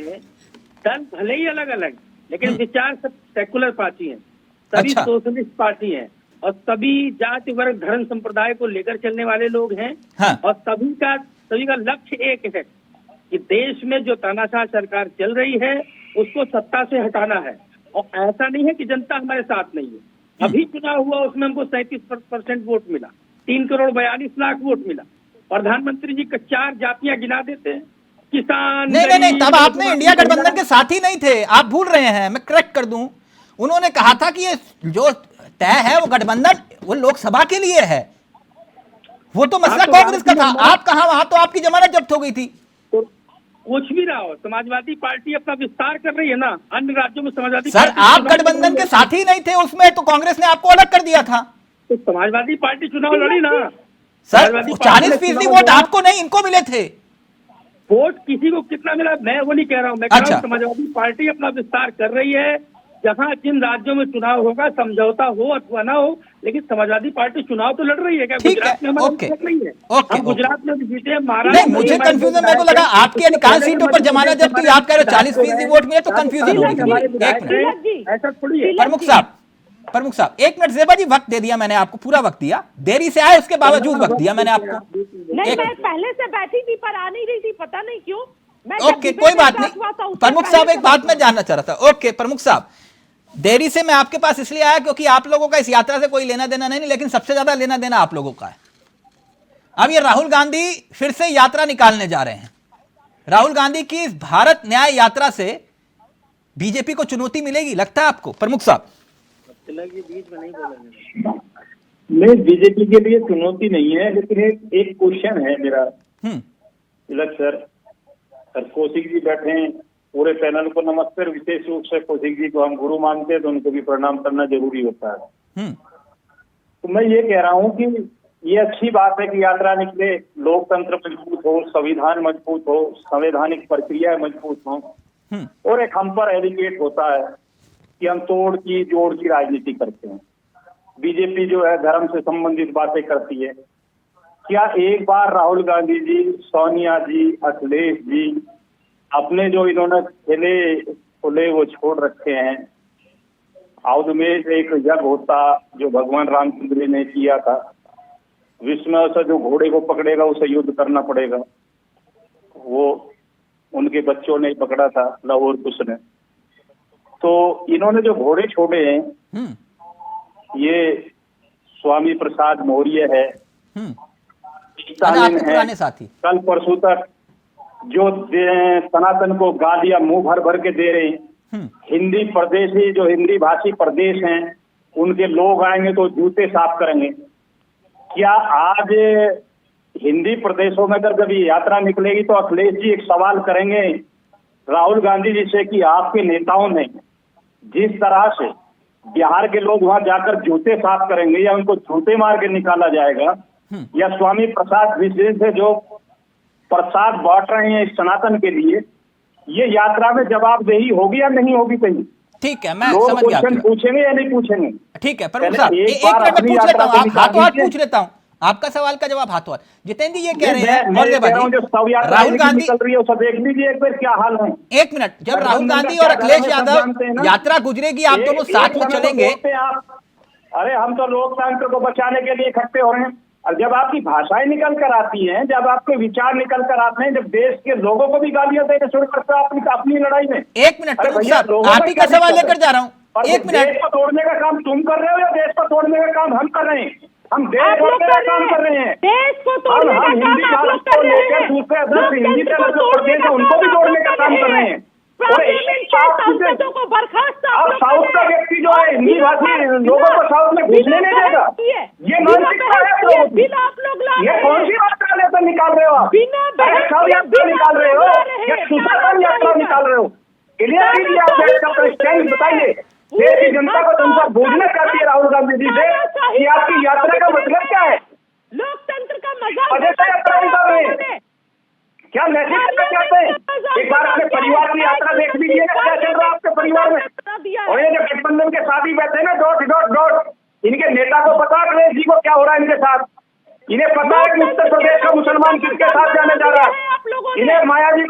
दल भले ही अलग अलग, लेकिन विचार सब सेकुलर पार्टी है, सभी अच्छा। सोशलिस्ट पार्टी है, और सभी जाति वर्ग धर्म संप्रदाय को लेकर चलने वाले लोग हैं। हाँ। और सभी का लक्ष्य एक है कि देश में जो तानाशाह सरकार चल रही है उसको सत्ता से हटाना है। और ऐसा नहीं है कि जनता हमारे साथ नहीं है। अभी चुनाव हुआ, उसमें हमको 37% वोट मिला, 3,42,00,000 वोट मिला। प्रधानमंत्री जी का 4 जातियां गिना देते हैं, किसान। नहीं, तब आपने इंडिया गठबंधन के साथ ही नहीं थे, आप भूल रहे हैं, मैं करेक्ट कर दूं। उन्होंने कहा था कि ये जो तय है वो गठबंधन वो लोकसभा के लिए है, वो तो मसला कांग्रेस का था। आप कहां, वहां तो आपकी जमानत जब्त हो गई थी। तो कुछ भी रहा हो, समाजवादी पार्टी अपना विस्तार कर रही है ना, अन्य राज्यों में समाजवादी सर आप गठबंधन के साथ ही नहीं थे उसमें, तो कांग्रेस ने आपको अलग कर दिया था। तो समाजवादी पार्टी चुनाव लड़ी ना सर 40% वोट आपको नहीं, इनको मिले थे। वोट किसी को कितना मिला मैं वो नहीं कह रहा हूँ, मैं कह रहा अच्छा। हूँ समाजवादी पार्टी अपना विस्तार कर रही है। जहां जिन राज्यों में चुनाव होगा, समझौता हो अथवा ना हो, लेकिन समाजवादी पार्टी चुनाव तो लड़ रही है। क्या गुजरात में हमारा मतलब नहीं है? हम गुजरात में भी जीते, महाराष्ट्र नहीं, मुझे कंफ्यूजन, मेरे को लगा आपकी अधिकांश सीटों पर जमानत जब थी, आप कह रहे हो 40% वोट मिले, तो कंफ्यूजन हो गई। ऐसा थोड़ी है। प्रमुख साहब 1 मिनट, ज़ेबा जी वक्त दे दिया मैंने आपको, पूरा वक्त दिया, देरी से आए उसके बावजूद वक्त दिया मैंने आपको। नहीं, मैं पहले से बैठी थी पर आ नहीं रही थी, पता नहीं क्यों। ओके कोई बात नहीं। प्रमुख साहब एक बात मैं जानना चाह रहा था। ओके प्रमुख साहब, देरी से मैं आपके पास इसलिए आया क्योंकि आप लोगों का इस यात्रा से कोई लेना देना नहीं, लेकिन सबसे ज्यादा लेना देना आप लोगों का है। अब ये राहुल गांधी फिर से यात्रा निकालने जा रहे हैं। राहुल गांधी की इस भारत न्याय यात्रा से बीजेपी को चुनौती मिलेगी, लगता है आपको? प्रमुख साहब बीच में नहीं बोलेंगे। नहीं, बीजेपी के लिए चुनौती नहीं है, लेकिन एक क्वेश्चन है मेरा तिलक सर कौशिक जी बैठे हैं, पूरे पैनल को नमस्ते। विशेष रूप से कौशिक जी को हम गुरु मानते हैं, तो उनको भी प्रणाम करना जरूरी होता है। तो मैं ये कह रहा हूँ कि ये अच्छी बात है कि यात्रा निकले, लोकतंत्र मजबूत हो, संविधान मजबूत हो, संवैधानिक प्रक्रिया मजबूत हो, और एक हम पर एडिकेट होता है कि हम तोड़ की जोड़ की राजनीति करते हैं। बीजेपी जो है धर्म से संबंधित बातें करती है। क्या एक बार राहुल गांधी जी, सोनिया जी, अखिलेश जी अपने जो इन्होंने खेले खुले वो छोड़ रखे हैं? आउद में एक यज्ञ होता जो भगवान रामचंद्र ने किया था, विश्व में से जो घोड़े को पकड़ेगा उसे युद्ध करना पड़ेगा, वो उनके बच्चों ने पकड़ा था, लव और कुश ने। तो इन्होंने जो घोड़े छोड़े हैं, ये स्वामी प्रसाद मौर्य है, स्टालिन है, पुराने साथी कल परसों तक जो सनातन को गालियां मुंह भर भर के दे रहे हैं। हिंदी प्रदेशी जो हिंदी भाषी प्रदेश हैं, उनके लोग आएंगे तो जूते साफ करेंगे। क्या आज हिंदी प्रदेशों में अगर कभी यात्रा निकलेगी तो अखिलेश जी एक सवाल करेंगे राहुल गांधी जी से कि आपके नेताओं ने जिस तरह से बिहार के लोग वहां जाकर जूते साफ करेंगे, या उनको जूते मार के निकाला जाएगा, या स्वामी प्रसाद विशेष से जो प्रसाद बांट रहे हैं सनातन के लिए, ये यात्रा में जवाबदेही होगी या नहीं होगी? कहीं ठीक है, मैं समझ गया। पूछेंगे या नहीं पूछेंगे? ठीक है प्रमुख साहब, एक मिनट में पूछ लेता हूँ, आप हाथों हाथ पूछ लेता हूँ आपका सवाल का जवाब हाथों हाथ। जितेंद्र जी ये कह रहे हैं, राहुल गांधी निकल रही है उसे देख लीजिए एक बार क्या हाल है। एक मिनट, जब राहुल गांधी और अखिलेश यादव यात्रा गुजरेगी, आप दोनों साथ में चलेंगे। अरे हम तो लोकतंत्र को बचाने के लिए इकट्ठे हो रहे हैं, और जब आपकी भाषाएं निकल कर आती हैं, जब आपके विचार निकल कर आते हैं, जब देश के लोगों को भी गालियां देने शुरू करते हैं अपनी लड़ाई में। एक मिनट प्रमुख साहब, आप ही का सवाल लेकर जा रहा हूँ, एक मिनट। देश को तोड़ने का काम तुम कर रहे हो या देश को तोड़ने का काम हम कर रहे हैं? हम देश तोड़ने का काम कर रहे हैं। देश को तोड़ने का हिंदी काम आप लोग को लेकर दूसरे अदर हिंदी के जो प्रदेश है उनको भी तोड़ने का काम कर रहे हैं। और को बर्खास्त और साउथ का व्यक्ति जो है हिंदी भाषी लोगों को साउथ में घुसने नहीं देगा, ये मानसिकता है। बिल आप लोग ला ये कौन सी यात्रा लेकर निकाल रहे हो आप? यात्रा निकाल रहे हो या सुशासन यात्रा निकाल रहे हो? क्लियर कीजिए, आप स्टैंड बताइए। देश की जनता को तुम पर बोलना चाहती है राहुल गांधी जी से कि आपकी यात्रा का मतलब क्या है? लोकतंत्र का मजाक पद यात्रा नहीं कर रहे हैं। क्या मैसेज करना चाहते हैं? एक बार अपने परिवार की यात्रा देख लीजिए ना, क्या चल रहा है आपके परिवार में। और ये जो गठबंधन के साथ ही बैठे ना डॉट, इनके नेता को पता अखिलेश जी को क्या हो रहा है इनके साथ। इन्हें पता है कि उत्तर प्रदेश का मुसलमान किसके साथ जाने जा रहा है। इन्हें मायावती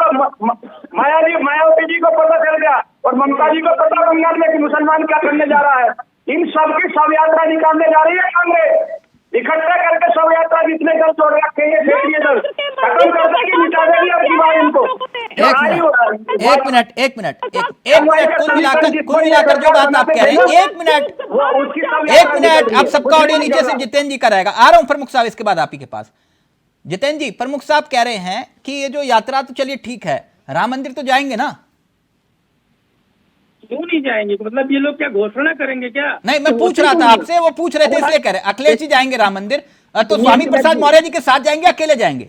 जी को पता चल गया और ममता जी को पता बंगाल में कि मुसलमान क्या करने जा रहा है। इन सबकी शव यात्रा निकालने जा रही है कांग्रेस। इकट्ठा करके शव यात्रा जितने दल छोड़ रखे हैं दल खत्म कर देगी, मिटा देगी आपकी बात इनको। एक मिनट कुल मिलाकर जो बात आप कह रहे हैं, एक मिनट अब सबका ऑडियो नीचे से जितेंद्र जी का रहेगा। आ रहा हूं प्रमुख साहब इसके बाद आप ही के पास। जितेंद्र जी, प्रमुख साहब कह रहे हैं कि ये जो यात्रा तो चलिए ठीक है, राम मंदिर तो जाएंगे ना? क्यों नहीं जाएंगे? मतलब ये लोग क्या घोषणा करेंगे क्या? नहीं, मैं पूछ रहा था आपसे, वो पूछ रहे थे इसलिए कह रहे अखिलेश जी जाएंगे राम मंदिर, तो स्वामी प्रसाद मौर्य जी के साथ जाएंगे, अकेले जाएंगे?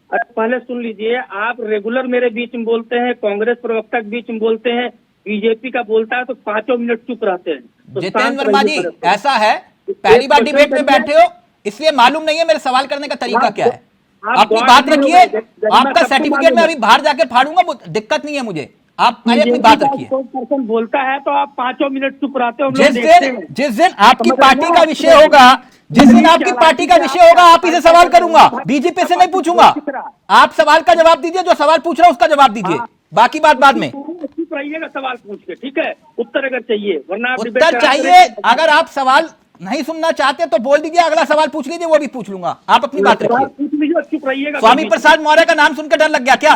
अरे पहले सुन लीजिए, आप रेगुलर मेरे बीच में बोलते हैं, कांग्रेस प्रवक्ता के बीच में बोलते हैं, बीजेपी का बोलता है तो 5 मिनट चुप रहते हैं। तो जितेंद्र वर्मा जी, ऐसा है पहली बार डिबेट में बैठे हो इसलिए मालूम नहीं है मेरे सवाल करने का तरीका क्या है। अपनी बात रखिए, आपका सर्टिफिकेट में अभी बाहर जाके फाड़ूंगा, दिक्कत नहीं है मुझे, आप पहले अपनी बात रखिए। पर्सन बोलता है तो आप 5 मिनट चुप रहते हो। जिस दिन आपकी पार्टी का विषय होगा, जिस दिन आपकी पार्टी का विषय होगा, आप इसे सवाल करूंगा, बीजेपी से नहीं पूछूंगा। आप सवाल का जवाब दीजिए, जो सवाल पूछ रहा हूं उसका जवाब दीजिए, बाकी बात बाद में। चुप रहिएगा सवाल पूछ के, ठीक है? उत्तर अगर चाहिए, वरना उत्तर चाहिए। अगर आप सवाल नहीं सुनना चाहते तो बोल दीजिए, अगला सवाल पूछ लीजिए, वो भी पूछ लूंगा। आप अपनी बात रखिए। चुप रहिएगा। स्वामी प्रसाद मौर्य का नाम सुनकर डर लग गया क्या?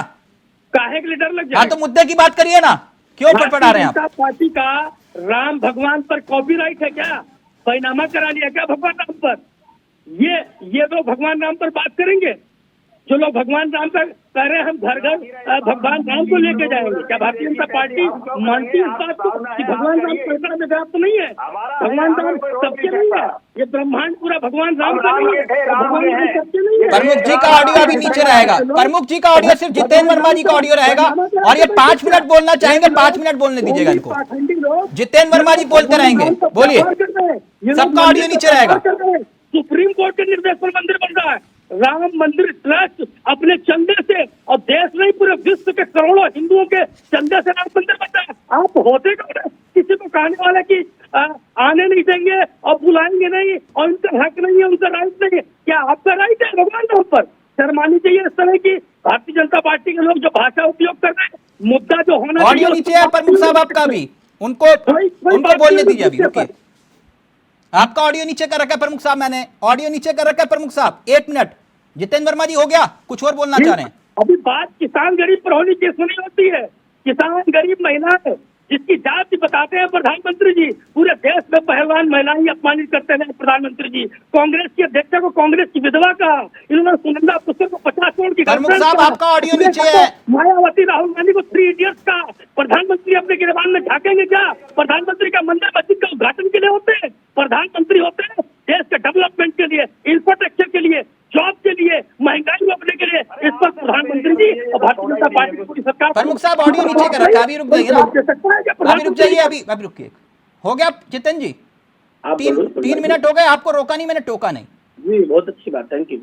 काहे के लिए डर लग जाए? हाँ, तो मुद्दे की बात करिए ना, क्यों फड़फड़ा रहे हैं आप? पार्टी का राम भगवान पर कॉपीराइट है क्या? बैनामा करा लिया क्या भगवान राम पर? ये तो भगवान राम पर बात करेंगे। जो लोग भगवान राम पर कह रहे हैं हम घर घर भगवान राम को लेके जाएंगे, क्या भारतीय जनता पार्टी मानती है इस बात को कि भगवान राम पैसा में व्याप्त नहीं है? भगवान राम सबके नहीं है, ये ब्रह्मांड पूरा भगवान राम का नहीं है, भगवान राम सबके नहीं है। प्रमुख जी का ऑडियो अभी नीचे रहेगा, प्रमुख जी का ऑडियो सिर्फ जितेंद्र वर्मा जी का ऑडियो रहेगा, और ये 5 मिनट बोलना चाहेंगे, 5 मिनट बोलने दीजिएगा इनको। जितेंद्र वर्मा जी बोलते रहेंगे, बोलिए, सबका ऑडियो नीचे रहेगा। सुप्रीम कोर्ट के निर्देश पर मंदिर बन रहा है, राम मंदिर ट्रस्ट अपने चंदे से, और देश नहीं पूरे विश्व के करोड़ों हिंदुओं के चंदे से राम मंदिर बन रहा है। आप होते किसी को कहने वाले की आने नहीं देंगे और बुलाएंगे नहीं, और उनका हक नहीं है, उनका राइट नहीं है। क्या आपका राइट है भगवान राम पर? शर्मानी चाहिए इस तरह की भारतीय जनता पार्टी के लोग जो भाषा उपयोग कर रहे हैं। मुद्दा जो होना ऑडियो नीचे है प्रमुख साहब आपका भी, उनको बोलने दीजिए अभी, रुकिए। आपका ऑडियो नीचे कर रखा है प्रमुख साहब, मैंने ऑडियो नीचे कर रखा है प्रमुख साहब। 1 मिनट, जितेंद्र वर्मा जी हो गया, कुछ और बोलना चाह रहे हैं? अभी बात किसान गरीब पर होनी चाहिए, सुनी होती है। किसान गरीब महिला है जिसकी जाति बताते हैं प्रधानमंत्री जी, पूरे देश में पहलवान महिलाएं ही अपमानित करते हैं प्रधानमंत्री जी। कांग्रेस के अध्यक्ष को कांग्रेस की विधवा कहा, इन्होंने सुनंदा पुस्तक को 50 करोड़ की प्रमुख साहब आपका ऑडियो नीचे है। मायावती राहुल गांधी को 3 इडियट्स का। प्रधानमंत्री अपने गिरबान में झांकेंगे क्या? प्रधानमंत्री का मंदिर मस्जिद का उद्घाटन के लिए होते हैं? प्रधानमंत्री होते हैं देश के डेवलपमेंट के लिए, इंफ्रास्ट्रक्चर के लिए, जॉब के लिए, महंगाई रोकने के लिए। इस पर प्रधानमंत्री जी और भारतीय जनता पार्टी की पूरी सरकार। प्रमुख साहब ऑडियो नीचे कर रखा है, अभी रुक जाइए ना, अभी रुक जाइए, अभी रुकिए। हो गया जितेंद्र जी? 3 मिनट हो गए, आपको रोका नहीं, मैंने टोका नहीं जी। बहुत अच्छी बात, थैंक यू।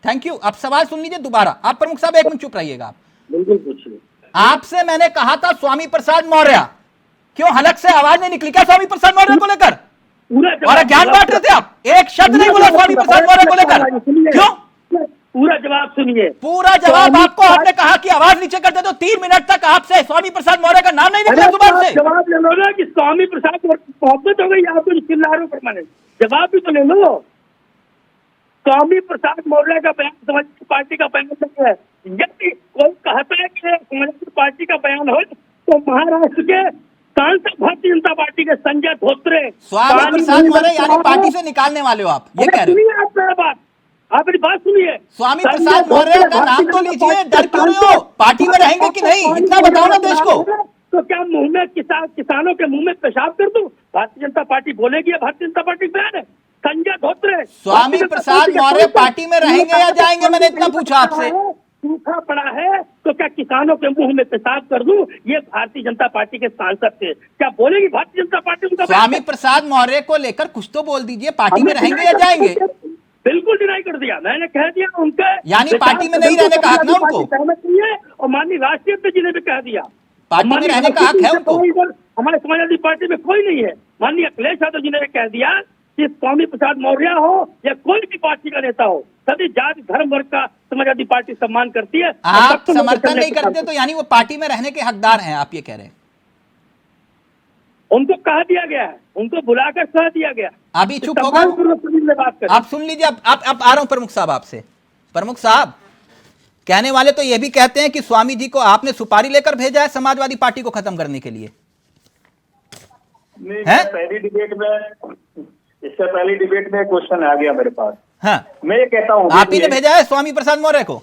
Thank you. अब सवाल सुन लीजिए दोबारा। आप प्रमुख साहब 1 मिनट चुप रहिएगा आप। बिल्कुल पूछिए। आपसे मैंने कहा था स्वामी प्रसाद मौर्य, क्यों हलक से आवाज नहीं निकली क्या स्वामी प्रसाद मौर्य को लेकर? और ज्ञान बांट रहे थे आप, एक शब्द नहीं बोला स्वामी प्रसाद मौर्य को लेकर, क्यों? पूरा जवाब सुनिए। पूरा जवाब आपको, आपने कहा कि आवाज नीचे करते तो 3 मिनट तक आपसे स्वामी प्रसाद मौर्य का नाम नहीं निकला जुबान से। जवाब ले लो ना कि स्वामी प्रसाद मोहब्बत हो गई आपको, चिल्ला रहे हो परमानेंट। जवाब भी तो ले लो। स्वामी प्रसाद मौर्य का बयान समाजवादी पार्टी का बयान नहीं है। यदि कोई कहता है कि समाजवादी पार्टी का बयान हो तो महाराष्ट्र के सांसद भारतीय जनता पार्टी के संजय धोत्रे स्वामी प्रसाद मौर्य यानी पार्टी से निकालने वाले हो आप, ये कह रहे हो? आप मेरा बात, आप मेरी बात सुनिए। स्वामी प्रसाद मौर्य का नाम तो लीजिए, डर क्यों रहे हो? पार्टी में रहेंगे कि नहीं, इतना बताओ ना देश को। तो क्या मुंह में किसानों के मुंह में पेशाब कर दूं? भारतीय जनता पार्टी बोलेगी, भारतीय जनता पार्टी बयान है। संजय धोत्रे स्वामी प्रसाद मौर्य पार्टी में रहेंगे या जाएंगे, मैंने इतना पूछा आपसे। सूखा पड़ा है तो क्या किसानों के मुंह में पेशाब कर दूं? ये भारतीय जनता पार्टी के सांसद थे, क्या बोलेगी भारतीय जनता पार्टी उनका? स्वामी प्रसाद मौर्य को लेकर कुछ तो बोल दीजिए, पार्टी में रहेंगे या जाएंगे? बिल्कुल डिनाई कर दिया। मैंने कह दिया उनके यानी पार्टी में नहीं रहने का हक ना उनको? सहमत नहीं है, और माननीय राष्ट्रीय अध्यक्ष जी ने भी कह दिया पार्टी में रहने का हक है उनको। हमारे समाजवादी पार्टी में कोई नहीं है। माननीय अखिलेश यादव जी ने भी कह दिया कि स्वामी प्रसाद मौर्य हो या कोई भी पार्टी का नेता हो, सभी जाति धर्म वर्ग का समाजवादी पार्टी सम्मान करती है। आप समर्थन नहीं करते तो यानी वो पार्टी में रहने के हकदार हैं, आप ये कह रहे हैं? उनको कह दिया गया है, उनको बुलाकर कह दिया गया। अभी चुप होगा? आप सुन लीजिए। आप आ रहा हूं प्रमुख साहब आपसे। प्रमुख साहब, कहने वाले तो ये भी कहते हैं कि स्वामी जी को आपने सुपारी लेकर भेजा है समाजवादी पार्टी को खत्म करने के लिए। नहीं, पहली डिबेट में क्वेश्चन आ गया मेरे पास। हाँ, मैं ये कहता हूँ आप ही ने भेजा है स्वामी प्रसाद मौर्य को?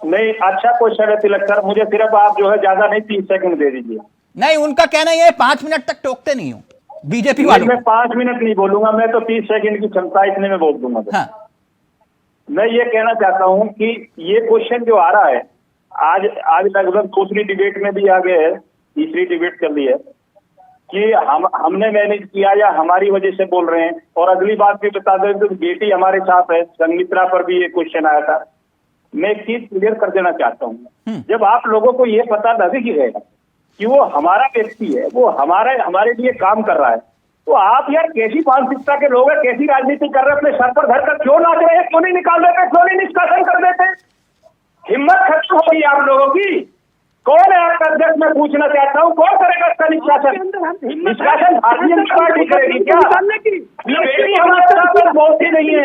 नहीं, अच्छा क्वेश्चन है तिलक सर, मुझे सिर्फ आप जो है ज्यादा नहीं 30 सेकंड दे दीजिए। नहीं, उनका कहना ये 5 मिनट तक टोकते नहीं हो बीजेपी वालों। मैं 5 मिनट नहीं बोलूंगा, मैं तो 30 सेकंड की क्षमता इतने में बोल दूंगा। हाँ। मैं ये कहना चाहता हूँ कि ये क्वेश्चन जो आ रहा है आज लगभग दूसरी डिबेट में भी आ गए है, तीसरी डिबेट चल रही है कि हमने मैनेज किया या हमारी वजह से बोल रहे हैं। और अगली बात भी बता दें तो बेटी हमारे साथ है, संगमित्रा पर भी ये क्वेश्चन आया था। मैं एक चीज क्लियर कर देना चाहता हूँ, जब आप लोगों को ये पता नहीं रहेगा कि वो हमारा व्यक्ति है, वो हमारे लिए काम कर रहा है, तो आप यार कैसी मानसिकता के लोग हैं, कैसी राजनीति कर रहे हैं, अपने सर पर धर कर क्यों नाच रहे हैं, क्यों नहीं निकाल देते, क्यों नहीं निष्कासन कर देते? हिम्मत खत्म हो गई आप लोगों की। कौन है आपका अध्यक्ष? मैं पूछना चाहता हूँ, कौन करेगा इसका निष्कासन? निष्कासन भारतीय जनता पार्टी करेगी क्या? बेटी हमारे साथ बोलती नहीं है,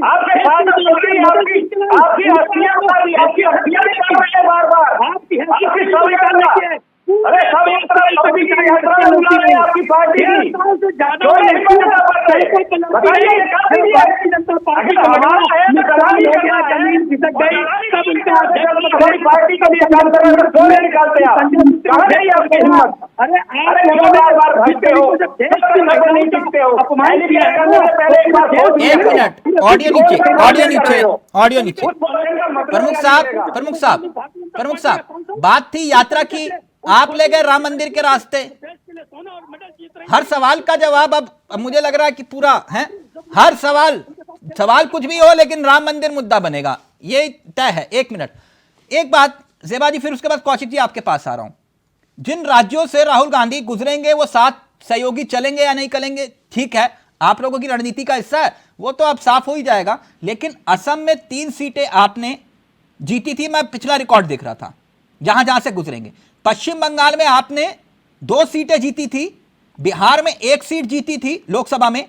आपके साथ आपकी हस्तियां बार बार आपकी सब। अरे सब आपकी पार्टी की पार्टी के लिए काम कर रहे हैं, क्यों नहीं निकालते आप? कहाँ गई आपकी हिम्मत? अरे क्यों बार बार भागते हो, नहीं टिकते हो? एक मिनट, ऑडियो नीचे। प्रमुख साहब, बात थी यात्रा की, आप ले गए राम मंदिर के रास्ते। हर सवाल का जवाब अब मुझे लग रहा है कि पूरा है। हर सवाल कुछ भी हो, लेकिन राम मंदिर मुद्दा बनेगा, ये तय है। 1 मिनट, एक बात ज़ेबा जी, फिर उसके बाद कौशिक जी आपके पास आ रहा हूं। जिन राज्यों से राहुल गांधी गुजरेंगे वो 7 सहयोगी चलेंगे या नहीं चलेंगे, ठीक है, आप लोगों की रणनीति का हिस्सा है, वो तो अब साफ हो ही जाएगा। लेकिन असम में 3 सीटें आपने जीती थी, मैं पिछला रिकॉर्ड देख रहा था, जहां जहां से गुजरेंगे। पश्चिम बंगाल में आपने 2 सीटें जीती थी, बिहार में 1 सीट जीती थी लोकसभा में,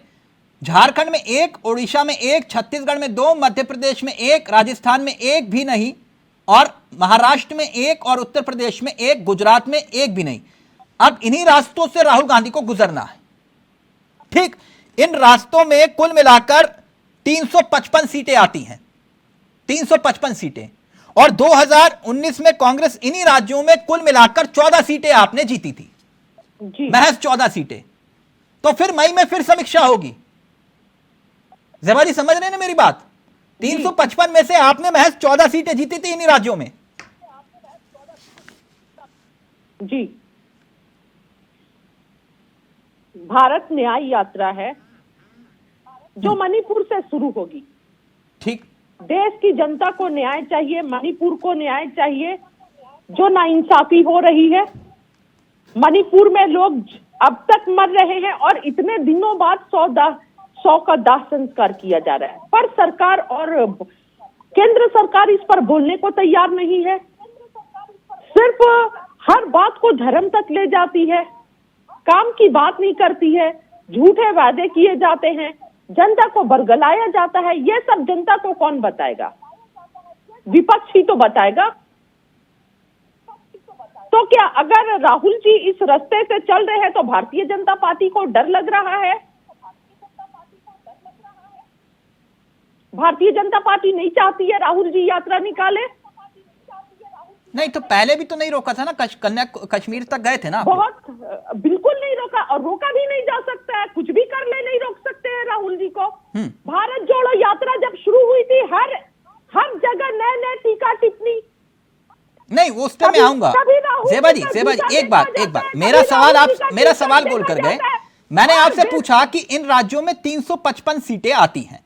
झारखंड में 1, ओडिशा में 1, छत्तीसगढ़ में 2, मध्य प्रदेश में 1, राजस्थान में 1 भी नहीं, और महाराष्ट्र में 1 और उत्तर प्रदेश में 1, गुजरात में 1 भी नहीं। अब इन्हीं रास्तों से राहुल गांधी को गुजरना है। ठीक, इन रास्तों में कुल मिलाकर 355 सीटें आती हैं, 355 सीटें। और 2019 में कांग्रेस इन्हीं राज्यों में कुल मिलाकर 14 सीटें आपने जीती थी, महज 14 सीटें। तो फिर मई में फिर समीक्षा होगी। ज़ेबा जी समझ रहे हैं ना मेरी बात? 355 में से आपने महज 14 सीटें जीती थी इन्हीं राज्यों में। जी, भारत न्याय यात्रा है जो मणिपुर से शुरू होगी। ठीक, देश की जनता को न्याय चाहिए, मणिपुर को न्याय चाहिए। जो नाइंसाफी हो रही है, मणिपुर में लोग अब तक मर रहे हैं और इतने दिनों बाद 100 का दाह संस्कार किया जा रहा है, पर सरकार और केंद्र सरकार इस पर बोलने को तैयार नहीं है। सिर्फ हर बात को धर्म तक ले जाती है, काम की बात नहीं करती है, झूठे वादे किए जाते हैं, जनता को बरगलाया जाता है। ये सब जनता को कौन बताएगा? विपक्ष ही तो बताएगा। तो क्या अगर राहुल जी इस रास्ते से चल रहे हैं तो भारतीय जनता पार्टी को डर लग रहा है? भारतीय जनता पार्टी नहीं चाहती है राहुल जी यात्रा निकाले? नहीं तो पहले भी तो नहीं रोका था ना, कश्मीर तक गए थे ना। बहुत बिल्कुल नहीं रोका, और रोका भी नहीं जा सकता है। कुछ भी कर ले, नहीं रोक सकते हैं राहुल जी को। भारत जोड़ो यात्रा जब शुरू हुई थी, हर जगह नए टीका टिप्पणी। नहीं, उस टाइम मैं आऊंगा। ज़ेबा जी एक बात, मेरा सवाल बोल कर गए। मैंने आपसे पूछा कि इन राज्यों में 355 सीटें आती हैं,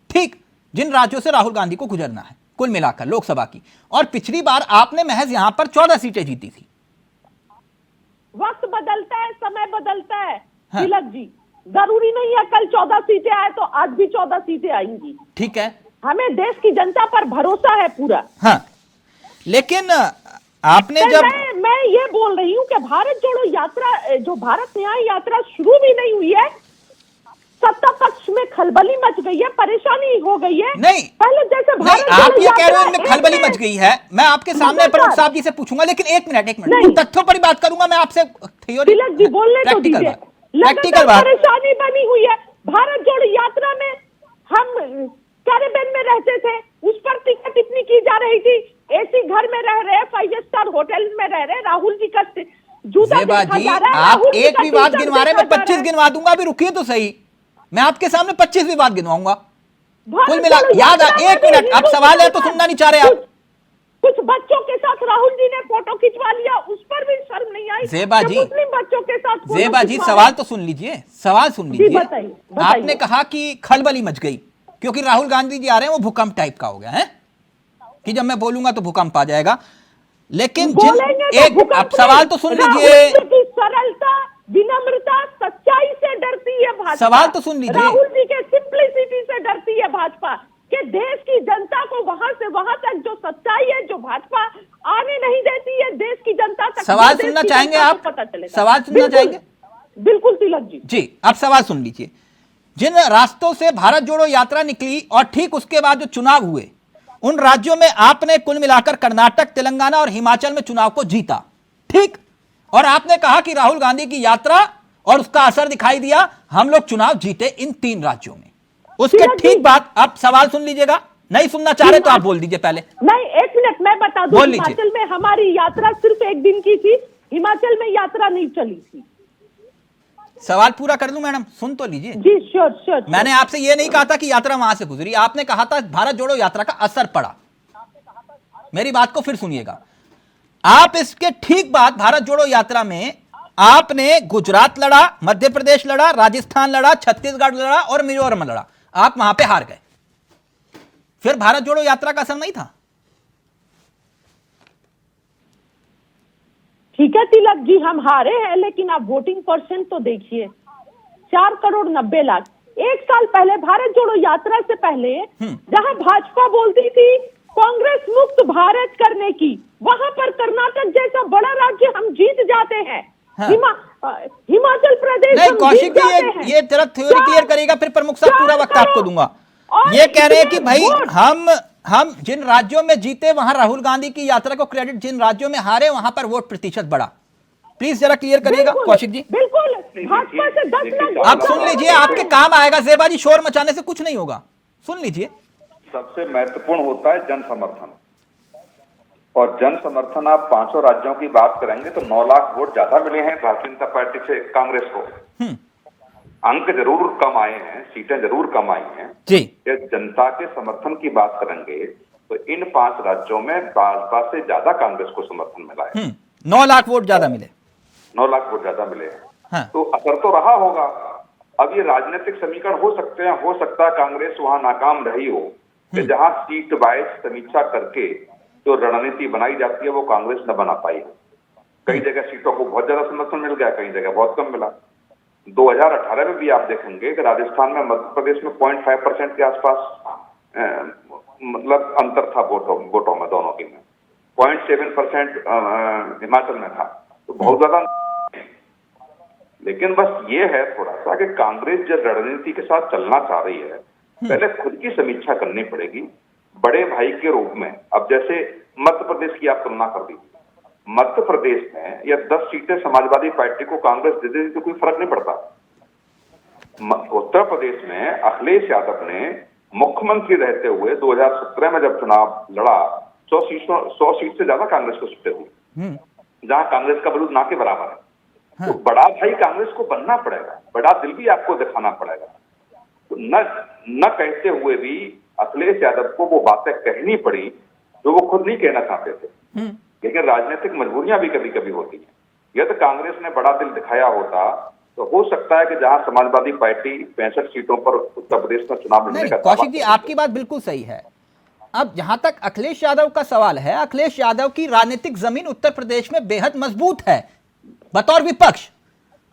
ठीक जिन राज्यों से राहुल गांधी को गुजरना है कुल मिलाकर लोकसभा की। और पिछली बार आपने महज यहां पर 14 सीटें जीती थी। वक्त बदलता है, समय बदलता है हाँ। तिलक जी, जरूरी नहीं है कल 14 सीटें आए तो आज भी 14 सीटें आएंगी। ठीक है, हमें देश की जनता पर भरोसा है पूरा। हाँ, लेकिन आपने सर, जब मैं ये बोल रही हूँ कि भारत जोड़ो यात्रा, जो भारत न्याय यात्रा शुरू भी नहीं हुई है, सत्ता पक्ष में खलबली मच गई है, परेशानी हो गई है। नहीं, पहले जैसे नहीं, भारत आप जोड़ो ये कह रहे हो यात्रा इनमें खलबली मच गई है। मैं आपके सामने प्रमुख साहब जी से पूछूंगा, लेकिन एक मिनट नहीं। तथ्यों पर ही बात करूंगा मैं आपसे। थ्योरी, तिलक जी बोलने तो प्रैक्टिकल दीजिए। बात, प्रैक्टिकल लगातार बात। परेशानी बनी हुई है। भारत जोड़ो यात्रा में हम कैरेबियन में रहते थे, उस पर टिकट इतनी की जा रही थी, एसी घर में रह रहे, 5 स्टार होटल में रह रहे, राहुल जी का जूता जेबा देखा जी, जा रहा है, आप राहुल जी एक का विवाद टी-शर्ट गिनवा रहे, मैं देखा जा 25 रहा है। गिनवा दूंगा। अभी रुकिए तो सही, मैं आपके सामने 25 विवाद गिनवाऊंगा भारत कुल मिला। जोड़ो याद यात्रा में एक भी मिनट, अब हिंदू सवाल है तो मुसलमान, सुनना नहीं चाह रहे आप। कुछ बच्चों के साथ राहुल जी ने फोटो खिंचवा लिया, उस पर भी शर्म नहीं आई। जेबा कि जी, मुस्लिम बच्चों के साथ फोटो जेबा जी, खिंचवा सवाल रहे। तो सुन लीजिए, सवाल सुन जी, लीजिए। बताइए। आपने कहा कि खलबली मच गई क्योंकि राहुल गांधी जी आ रहे हैं, वो भूकंप टाइप का हो गया है कि जब मैं बोलूंगा तो भूकंप आ जाएगा। लेकिन जिन बोलेंगे तो एक भूकंप अब सवाल तो सुन नहीं। लीजिए, राहुल जी की सरलता, विनम्रता, सच्चाई से डरती है भाजपा। सवाल तो सुन लीजिए। राहुल जी के सिंपलिसिटी से डरती है भाजपा, कि देश की जनता को वहां से वहां तक जो सच्चाई है, जो भाजपा आने नहीं देती है देश की जनता तक। सवाल देश सुनना की चाहेंगे जनता आप? को पता चलेगा। सवाल सुनना बिल्कुल, चाहेंगे? बिल्कुल तिलक जी। जी, अब सवाल सुन लीजिए। जिन रास्तों से भारत जोड़ो यात्रा निकली और ठीक उसके बाद जो चुनाव हुए, उन राज्यों में आपने कुल मिलाकर कर्नाटक, तेलंगाना और हिमाचल में चुनाव को जीता, ठीक। और आपने कहा कि राहुल गांधी की यात्रा और उसका असर दिखाई दिया, हम लोग चुनाव जीते इन 3 राज्यों में। उसके ठीक बाद अब सवाल सुन लीजिएगा, नहीं सुनना चाह रहे तो आप बोल दीजिए पहले। नहीं, एक मिनट मैं बता दूं, बोल लीजिए। हिमाचल में हमारी यात्रा सिर्फ 1 दिन की थी, हिमाचल में यात्रा नहीं चली थी। सवाल पूरा कर लूं मैडम, सुन तो लीजिए। जी, श्योर। मैंने आपसे यह नहीं कहा था कि यात्रा वहां से गुजरी, आपने कहा था भारत जोड़ो यात्रा का असर पड़ा। मेरी बात को फिर सुनिएगा। आप इसके ठीक बाद भारत जोड़ो यात्रा में आपने गुजरात लड़ा, मध्य प्रदेश लड़ा, राजस्थान लड़ा, छत्तीसगढ़ लड़ा और मिजोरम लड़ा। आप वहां पे हार गए। फिर भारत जोड़ो यात्रा का असर नहीं था। ठीक है तिलक जी, हम हारे हैं, लेकिन आप वोटिंग परसेंट तो देखिए, 4,90,00,000। 1 साल पहले भारत जोड़ो यात्रा से पहले जहां भाजपा बोलती थी कांग्रेस मुक्त भारत करने की, वहां पर कर्नाटक जैसा बड़ा राज्य हम जीत जाते हैं। हाँ। हिमाचल प्रदेश नहीं हम कौशिक जीत जी, जाते हैं। ये जरा थ्योरी क्लियर करिएगा, फिर प्रमुख साहब पूरा वक्त आपको दूंगा। और ये कह रहे हैं कि इतने भाई वोट- हम जिन राज्यों में जीते वहां राहुल गांधी की यात्रा को क्रेडिट, जिन राज्यों में हारे वहां पर वोट प्रतिशत बढ़ा। प्लीज जरा क्लियर करिएगा बिल्कुल, कौशिक जी। बिल्कुल, भाजपा से 10 लाख आप सुन लीजिए, आपके काम आएगा। जेबा जी, शोर मचाने से कुछ नहीं होगा, सुन लीजिए। सबसे महत्वपूर्ण होता है जन समर्थन, और जन समर्थन आप 500 राज्यों की बात करेंगे तो 9 लाख वोट ज्यादा मिले हैं भारतीय जनता पार्टी से कांग्रेस को। अंक जरूर कम आए हैं, सीटें जरूर कम आई हैं जी। ये जनता के समर्थन की बात करेंगे तो इन 5 राज्यों में भाजपा से ज्यादा कांग्रेस को समर्थन मिला है। 9 लाख वोट ज्यादा मिले, 9 लाख वोट ज्यादा मिले हैं। हाँ। तो असर तो रहा होगा। अब ये राजनीतिक समीकरण हो सकते हैं, हो सकता है कांग्रेस वहां नाकाम रही हो, कि जहां सीट वाइज समीक्षा करके जो रणनीति बनाई जाती है वो कांग्रेस न बना पाई हो। कई जगह सीटों को बहुत ज्यादा समर्थन मिल गया, कई जगह बहुत कम मिला। 2018 में भी आप देखेंगे कि राजस्थान में, मध्य प्रदेश में 0.5% के आसपास मतलब अंतर था वोटों में, दोनों की में 0.7% हिमाचल में था, तो बहुत ज्यादा। लेकिन बस ये है थोड़ा सा कि कांग्रेस जब रणनीति के साथ चलना चाह रही है, पहले खुद की समीक्षा करनी पड़ेगी बड़े भाई के रूप में। अब जैसे मध्य प्रदेश की आप तुलना कर दीजिए, मध्य प्रदेश में या 10 सीटें समाजवादी पार्टी को कांग्रेस दे देती तो कोई फर्क नहीं पड़ता। उत्तर प्रदेश में अखिलेश यादव ने मुख्यमंत्री रहते हुए 2017 में जब चुनाव लड़ा, 100 सीट से ज्यादा कांग्रेस को सीटें दी, जहां कांग्रेस का वजूद ना के बराबर है। तो बड़ा भाई कांग्रेस को बनना पड़ेगा, बड़ा दिल भी आपको दिखाना पड़ेगा। तो न कहते हुए भी अखिलेश यादव को वो बातें कहनी पड़ी जो वो खुद नहीं कहना चाहते थे। लेकिन राजनीतिक मजबूरियां भी कभी कभी होती हैं। यदि कांग्रेस ने बड़ा दिल दिखाया होता तो हो सकता है कि जहां समाजवादी पार्टी 65 सीटों पर उत्तर प्रदेश में चुनाव लड़ने नहीं का कौशिक जी, आपकी बात बिल्कुल सही है। अब जहां तक अखिलेश यादव का सवाल है, अखिलेश यादव की राजनीतिक जमीन उत्तर प्रदेश में बेहद मजबूत है बतौर विपक्ष,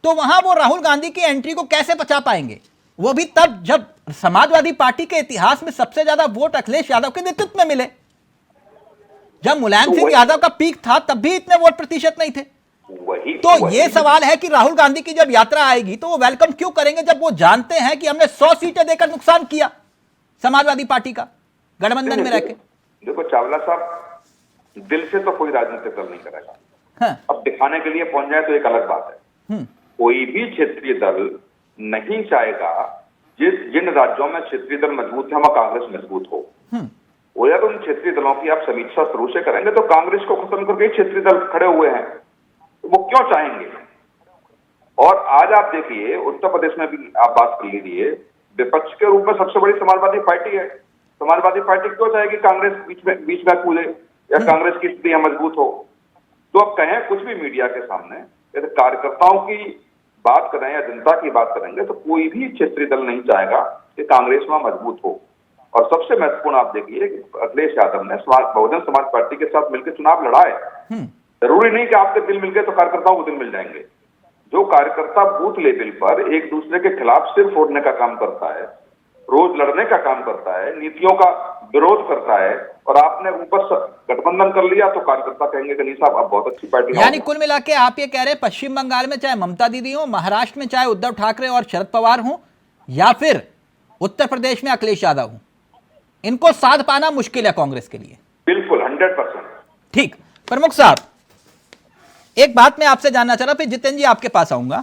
तो वहां वो राहुल गांधी की एंट्री को कैसे बचा पाएंगे? वो भी तब जब समाजवादी पार्टी के इतिहास में सबसे ज्यादा वोट अखिलेश यादव के नेतृत्व में मिले। जब मुलायम सिंह यादव का पीक था तब भी इतने वोट प्रतिशत नहीं थे। तो ये सवाल है कि राहुल गांधी की जब यात्रा आएगी तो वो वेलकम क्यों करेंगे, जब वो जानते हैं कि हमने 100 सीटें देकर नुकसान किया समाजवादी पार्टी का गठबंधन में रहकर। देखो चावला साहब, दिल से तो कोई राजनीतिक दल नहीं करेगा। हाँ। अब दिखाने के लिए पहुंच जाए तो एक अलग बात है। कोई भी क्षेत्रीय दल नहीं चाहेगा जिन राज्यों में क्षेत्रीय दल मजबूत है वहां कांग्रेस मजबूत हो। वो या तो उन क्षेत्रीय दलों की आप समीक्षा शुरू से करेंगे तो कांग्रेस को खत्म करके क्षेत्रीय दल खड़े हुए हैं, तो वो क्यों चाहेंगे? और आज आप देखिए उत्तर प्रदेश में भी आप बात कर लीजिए, विपक्ष के रूप में सबसे बड़ी समाजवादी पार्टी है। समाजवादी पार्टी क्यों चाहेगी कांग्रेस बीच में कूदे या कांग्रेस की स्थितियां मजबूत हो? तो अब कहें कुछ भी मीडिया के सामने, यदि कार्यकर्ताओं की बात करें या जनता की बात करेंगे तो कोई भी क्षेत्रीय दल नहीं चाहेगा कि कांग्रेस वहां मजबूत हो। और सबसे महत्वपूर्ण आप देखिए कि अखिलेश यादव ने बहुजन समाज पार्टी के साथ मिलकर चुनाव लड़ा है। जरूरी नहीं कि आपके दिल मिल गए तो कार्यकर्ताओं को दिल मिल जाएंगे। जो कार्यकर्ता बूथ लेवल पर एक दूसरे के खिलाफ सिर फोड़ने का काम करता है, रोज लड़ने का काम करता है, नीतियों का विरोध करता है, और आपने ऊपर गठबंधन कर लिया तो कार्यकर्ता कहेंगे कि नहीं साहब अब बहुत अच्छी पार्टी। यानी कुल मिला के आप ये कह रहे हैं पश्चिम बंगाल में चाहे ममता दीदी हो, महाराष्ट्र में चाहे उद्धव ठाकरे और शरद पवार हो, या फिर उत्तर प्रदेश में अखिलेश यादव हो, इनको साध पाना मुश्किल है कांग्रेस के लिए। बिल्कुल 100%। ठीक, प्रमुख साहब एक बात मैं आपसे जानना चाह रहा, फिर जितेंद्र जी आपके पास आऊंगा।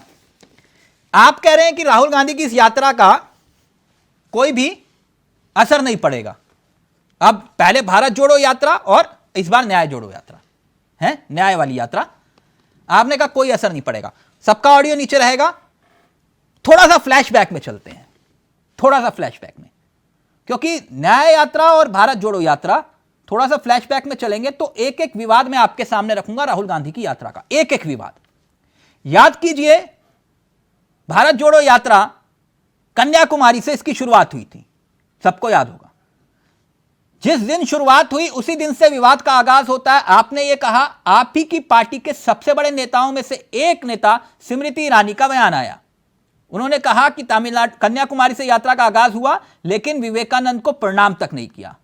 आप कह रहे हैं कि राहुल गांधी की इस यात्रा का कोई भी असर नहीं पड़ेगा। अब पहले भारत जोड़ो यात्रा और इस बार न्याय जोड़ो यात्रा है, न्याय वाली यात्रा, आपने कहा कोई असर नहीं पड़ेगा। सबका ऑडियो नीचे रहेगा। थोड़ा सा फ्लैशबैक में चलते हैं, थोड़ा सा फ्लैशबैक में, क्योंकि न्याय यात्रा और भारत जोड़ो यात्रा, थोड़ा सा फ्लैशबैक में चलेंगे तो एक एक विवाद मैं आपके सामने रखूंगा राहुल गांधी की यात्रा का, एक एक विवाद। याद कीजिए भारत जोड़ो यात्रा कन्याकुमारी से इसकी शुरुआत हुई थी, सबको याद होगा। जिस दिन शुरुआत हुई उसी दिन से विवाद का आगाज होता है। आपने ये कहा, आप ही की पार्टी के सबसे बड़े नेताओं में से एक नेता स्मृति ईरानी का बयान आया। उन्होंने कहा कि तमिलनाडु कन्याकुमारी से यात्रा का आगाज हुआ लेकिन विवेकानंद को प्रणाम तक नहीं किया।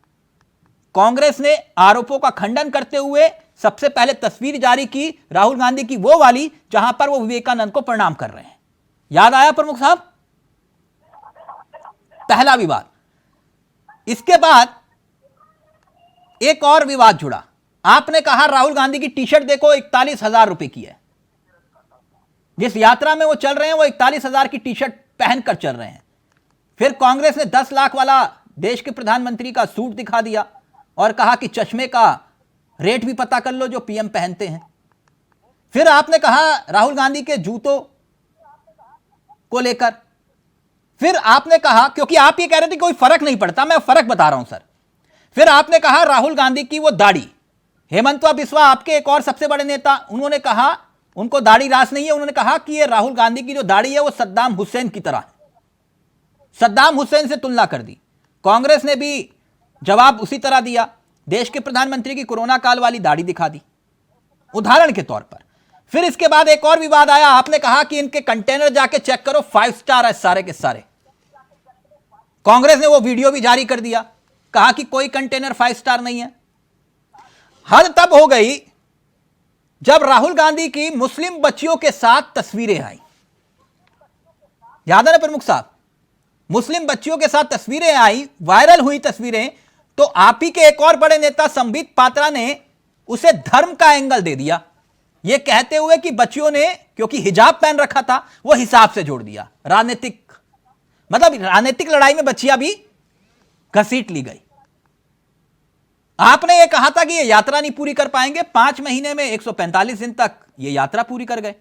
कांग्रेस ने आरोपों का खंडन करते हुए सबसे पहले तस्वीर जारी की राहुल गांधी की, वो वाली जहां पर वो विवेकानंद को प्रणाम कर रहे हैं। याद आया प्रमुख साहब? पहला विवाद। इसके बाद एक और विवाद जुड़ा। आपने कहा राहुल गांधी की टी शर्ट देखो 41,000 रुपए की है। जिस यात्रा में वो चल रहे हैं वो 41,000 की टी शर्ट पहनकर चल रहे हैं। फिर कांग्रेस ने 10 लाख वाला देश के प्रधानमंत्री का सूट दिखा दिया और कहा कि चश्मे का रेट भी पता कर लो जो पीएम पहनते हैं। फिर आपने कहा राहुल गांधी के जूतों को लेकर, फिर आपने कहा, क्योंकि आप ये कह रहे थे कोई फर्क नहीं पड़ता, मैं फर्क बता रहा हूं सर। फिर आपने कहा राहुल गांधी की वो दाढ़ी, हेमंतवा बिस्वा आपके एक और सबसे बड़े नेता, उन्होंने कहा उनको दाढ़ी रास नहीं है, उन्होंने कहा कि ये राहुल गांधी की जो दाढ़ी है वो सद्दाम हुसैन की तरह है, सद्दाम हुसैन से तुलना कर दी। कांग्रेस ने भी जवाब उसी तरह दिया, देश के प्रधानमंत्री की कोरोना काल वाली दाढ़ी दिखा दी उदाहरण के तौर पर। फिर इसके बाद एक और विवाद आया, आपने कहा कि इनके कंटेनर जाके चेक करो 5 स्टार है सारे के सारे। कांग्रेस ने वो वीडियो भी जारी कर दिया, कहा कि कोई कंटेनर 5 स्टार नहीं है। हद तब हो गई जब राहुल गांधी की मुस्लिम बच्चियों के साथ तस्वीरें आई। याद है ना प्रमुख साहब? मुस्लिम बच्चियों के साथ तस्वीरें आई, वायरल हुई तस्वीरें, तो आप ही के एक और बड़े नेता संबित पात्रा ने उसे धर्म का एंगल दे दिया, यह कहते हुए कि बच्चियों ने क्योंकि हिजाब पहन रखा था वो हिसाब से जोड़ दिया। राजनीतिक, मतलब राजनीतिक लड़ाई में बच्चियां भी घसीट ली गई। आपने यह कहा था कि यह यात्रा नहीं पूरी कर पाएंगे, 5 महीने में 145 दिन तक यह यात्रा पूरी कर गए।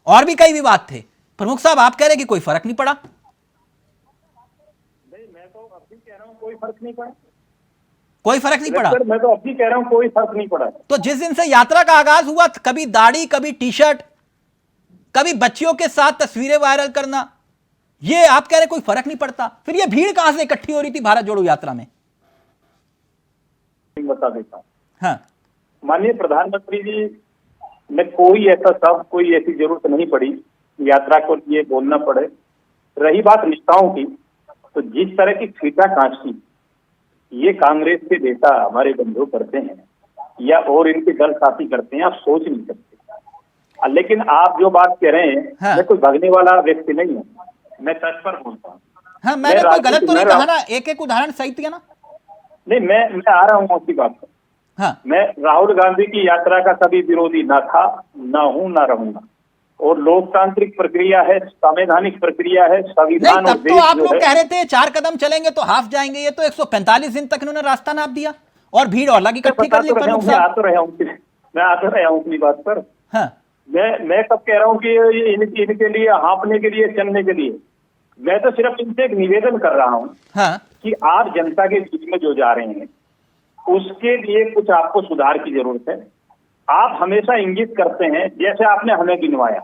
और भी कई विवाद थे। प्रमुख साहब आप कह रहे कि कोई फर्क नहीं पड़ा। नहीं, मैं तो अब भी कह रहा हूं कोई फर्क नहीं पड़ा। कोई फर्क नहीं पड़ा? मैं तो अब भी कह रहा हूं कोई फर्क नहीं पड़ा। तो जिस दिन से यात्रा का आगाज हुआ, कभी दाढ़ी, कभी टी शर्ट, कभी बच्चियों के साथ तस्वीरें वायरल करना, ये आप कह रहे कोई फर्क नहीं पड़ता? फिर ये भीड़ कहां से इकट्ठी हो रही थी भारत जोड़ो यात्रा में? बता देता हूँ। हाँ, माननीय प्रधानमंत्री जी ने कोई ऐसा शब्द, कोई ऐसी जरूरत नहीं पड़ी यात्रा को ये बोलना पड़े। रही बात नेताओं की, तो जिस तरह की फीटा कांची ये कांग्रेस के नेता हमारे बंधु करते हैं या और इनके दल साथी करते हैं, आप सोच नहीं सकते। लेकिन आप जो बात कह रहे हैं, हाँ। मैं कोई भागने वाला व्यक्ति नहीं हूँ, मैं सच पर बोलता हूँ। हाँ, मैंने कोई गलत तो नहीं कहा ना, एक उदाहरण सही दिया ना। नहीं, मैं आ रहा हूँ उसी बात पर। हाँ, मैं राहुल गांधी की यात्रा का कभी विरोधी ना था, ना हूं, ना रहूंगा। और लोकतांत्रिक प्रक्रिया है, संवैधानिक प्रक्रिया है, संविधान नहीं, और तब तो देश आप जो लोग है। कह रहे थे 4 कदम चलेंगे तो हाफ जाएंगे, ये तो 145 दिन तक इन्होंने रास्ता नाप दिया और भीड़ और लगी इकट्ठी कर ली। मैं आ तो रहा हूँ अपनी बात पर। हाँ, मैं कब कह रहा हूँ कि ये इनके लिए, हाँपने के लिए, चलने के लिए। मैं तो सिर्फ इनसे एक निवेदन कर रहा हूँ हाँ, कि आप जनता के बीच में जो जा रहे हैं उसके लिए कुछ आपको सुधार की जरूरत है। आप हमेशा इंगित करते हैं, जैसे आपने हमें गिनवाया,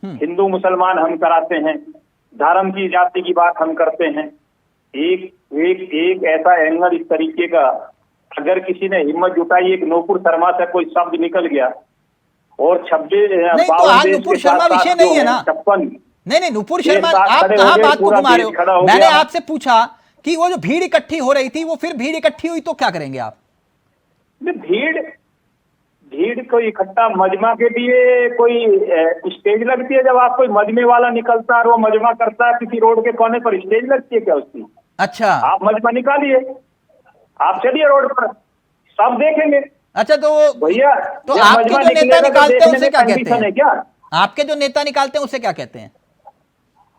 हिंदू मुसलमान हम कराते हैं, धर्म की जाति की बात हम करते हैं। एक ऐसा एंगल इस तरीके का, अगर किसी ने हिम्मत जुटाई, एक नूपुर शर्मा से कोई शब्द निकल गया और 26 नहीं तो आज नुपुर शर्मा विषय नहीं है ना। 56 नहीं, नुपुर शर्मा, आप कहां बात को घुमा रहे हो? मैंने आपसे पूछा कि वो जो भीड़ इकट्ठी हो रही थी, वो फिर भीड़ इकट्ठी हुई तो क्या करेंगे आप? भीड़ को इकट्ठा मजमा के लिए कोई स्टेज लगती है? जब आप कोई मजमे वाला निकलता है और वो मजमा करता है किसी रोड के कोने पर, स्टेज लगती है क्या उसकी? अच्छा, आप मजमा निकालिए, आप चलिए रोड पर, सब देखेंगे। अच्छा, तो भैया, तो आपके जो नेता निकालते हैं उसे क्या कहते हैं? क्या आपके जो नेता निकालते हैं उसे क्या कहते हैं?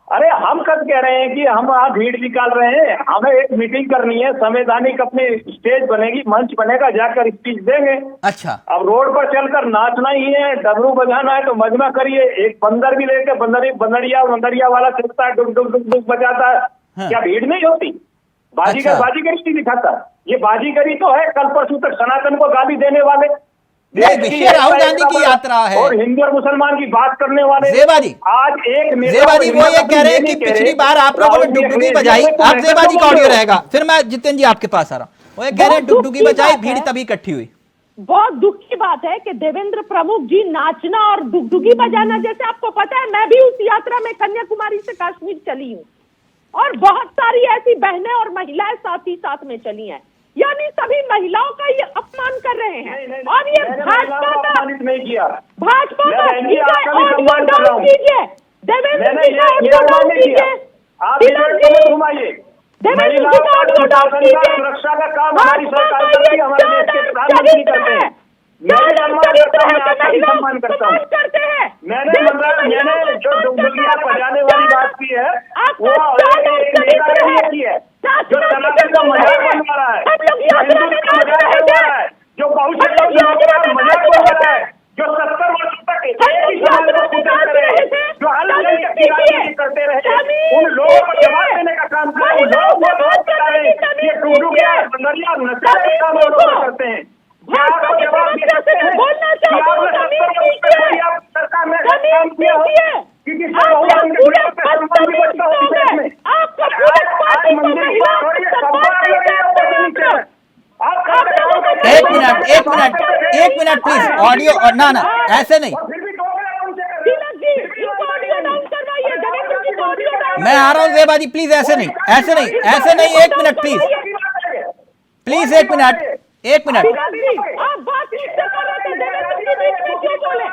अरे हम कब कह रहे हैं कि हम वहाँ भीड़ निकाल रहे हैं? हमें एक मीटिंग करनी है, संवैधानिक अपनी स्टेज बनेगी, मंच बनेगा, जाकर स्पीच देंगे। अच्छा, अब रोड पर चलकर नाचना ही है, डमरू बजाना है तो मजमा करिए। एक बंदर भी लेके बंदरिया वाला चलता है, डुक डुक डुक डुक बजाता है। हाँ। क्या भीड़ नहीं होती? बाजीगर अच्छा। बाजीगरी नहीं दिखाता। ये बाजीगरी तो है कल परसों तक सनातन को गाली देने वाले, नहीं, विषय राहुल गांधी की यात्रा है और हिंदू और मुसलमान की बात करने वाले। जेबाजी, आज एक जेबाजी वो ये कह रहे हैं कि पिछली बार आप लोगों ने डुगडुगी बजाई। आप जेबाजी का ऑडियो रहेगा, फिर मैं जितेंद्र जी आपके पास आ रहा हूँ। वो ये कह रहे हैं डुगडुगी बजाई, भीड़ तभी इकट्ठी हुई। बहुत दुख की बात है कि देवेंद्र प्रमुख जी नाचना और डुगडुगी बजाना, जैसे आपको पता है मैं भी उस यात्रा में कन्याकुमारी से कश्मीर चली हूँ और बहुत सारी ऐसी बहनें और महिलाएं साथ ही साथ में चली हैं। यानी सभी महिलाओं का ये अपमान कर रहे हैं। और ये भाजपा का नहीं किया, भाजपा का कीजिए, देवेंद्र जी का ऑडियो डाउन कीजिए, घुमाइए। देवेंद्र जी का ऑडियो डाउन कीजिए। सुरक्षा का काम हमारी सरकार करती है, हमारे देश के प्रधानमंत्री करते हैं। मैं सम्मान करता हूँ। मैंने जो डुगडुगियां बजाने वाली बात की है वो एक नेता के लिए की है, जो सनातन का मजाक बनवा रहा है, हिंदू का मजाक बनवा रहा है, जो बहुसंख्यक लोगों का मजाक बनवा रहा है, जो 70 वर्षों तक एक ही समाज को कुचलते रहे, जो हर जगह की राजनीति करते रहे, उन लोगों को जवाब देने का काम करें। उन लोगों को लोग बता रहे हैं ये डुगडुगियां बंदरिया नशा के काम वो लोग करते हैं। आपको जवाब दे सकते हैं कि आपने 70 वर्ष पे कोई आप सरकार में काम किया हो कि किसी बहुमत के विरोध पे सम्मान भी बढ़ता हो देश में। आज मंदिर पर थोड़ी सवाल लगे ऊपर से नीचे। एक मिनट प्लीज, ऑडियो और ना ऐसे नहीं, मैं आ रहा हूँ जेबाजी, प्लीज ऐसे नहीं, एक मिनट प्लीज, एक मिनट। आप बात मुझसे कर रहे थे, देवेंद्र जी बीच में क्यों बोले?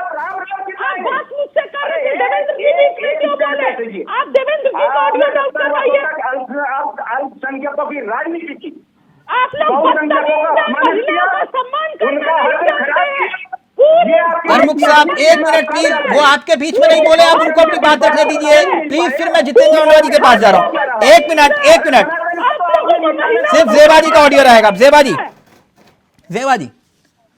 आप बात मुझसे कर रहे थे, देवेंद्र जी बीच में क्यों बोले? आप देवेंद्र जी का ऑडियो डाउन करवाइए। अल्पसंख्यकों की राजनीति की, आप लोग महिलाओं का सम्मान करना नहीं जानते हैं। प्रमुख साहब एक मिनट प्लीज, वो आपके बीच में नहीं बोले, आप उनको अपनी बात रखने दीजिए प्लीज, फिर मैं जितेंद्र जी के पास जा रहा हूँ। एक मिनट, सिर्फ जेबाजी का ऑडियो रहेगा। जेबाजी,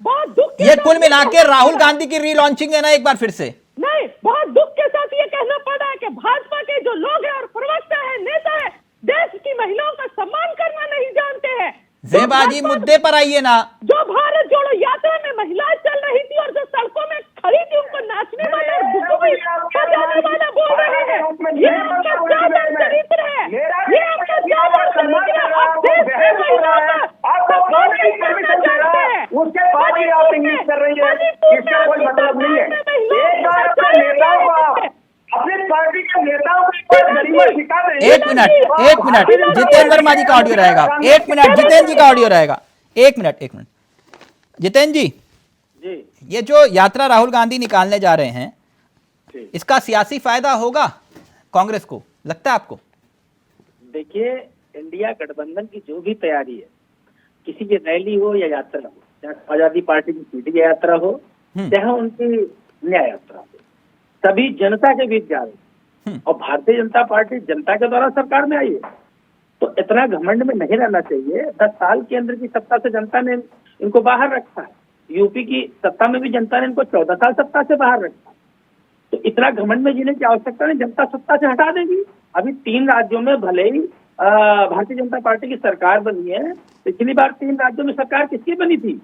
बहुत दुख, ये कुल मिला के राहुल गांधी की रीलॉन्चिंग है ना, एक बार फिर से नहीं, बहुत दुख के साथ ये कहना पड़ रहा है कि भाजपा के जो लोग हैं और प्रवक्ता है, नेता है, देश की महिलाओं का सम्मान करना नहीं जानते हैं। जेबाजी मुद्दे पर आइए ना। जो भारत जोड़ो यात्रा में महिलाएं चल रही थी और जो सड़कों में खड़ी थी, उनको नाचने वाले इंगित कर रही है, इसका कोई मतलब नहीं है। एक बार अपने नेताओं को, अपने पार्टी के नेताओं को गरिमा सिखा दें। एक मिनट जितेंद्र वर्मा जी का ऑडियो रहेगा, एक मिनट जितेंद्र जी का ऑडियो रहेगा, एक मिनट जितेंद्र जी, ये जो यात्रा राहुल गांधी निकालने जा रहे हैं, इसका सियासी फायदा होगा कांग्रेस को, लगता है आपको? देखिए, इंडिया गठबंधन की जो भी तैयारी है, किसी की रैली हो या यात्रा हो, चाहे आजादी पार्टी की सीधी यात्रा हो, चाहे उनकी न्याय यात्रा हो, सभी जनता के बीच जा रहे हैं। और भारतीय जनता पार्टी जनता के द्वारा सरकार में आई है, तो इतना घमंड में नहीं रहना चाहिए। 10 साल के अंदर की सत्ता से जनता ने इनको बाहर रखा है। यूपी की सत्ता में भी जनता ने इनको 14 साल सत्ता से बाहर रखा, तो इतना घमंड में जीने की आवश्यकता नहीं। जनता सत्ता से हटा देगी। अभी 3 राज्यों में भले ही भारतीय जनता पार्टी की सरकार बनी है, पिछली बार 3 राज्यों में सरकार किसकी बनी थी?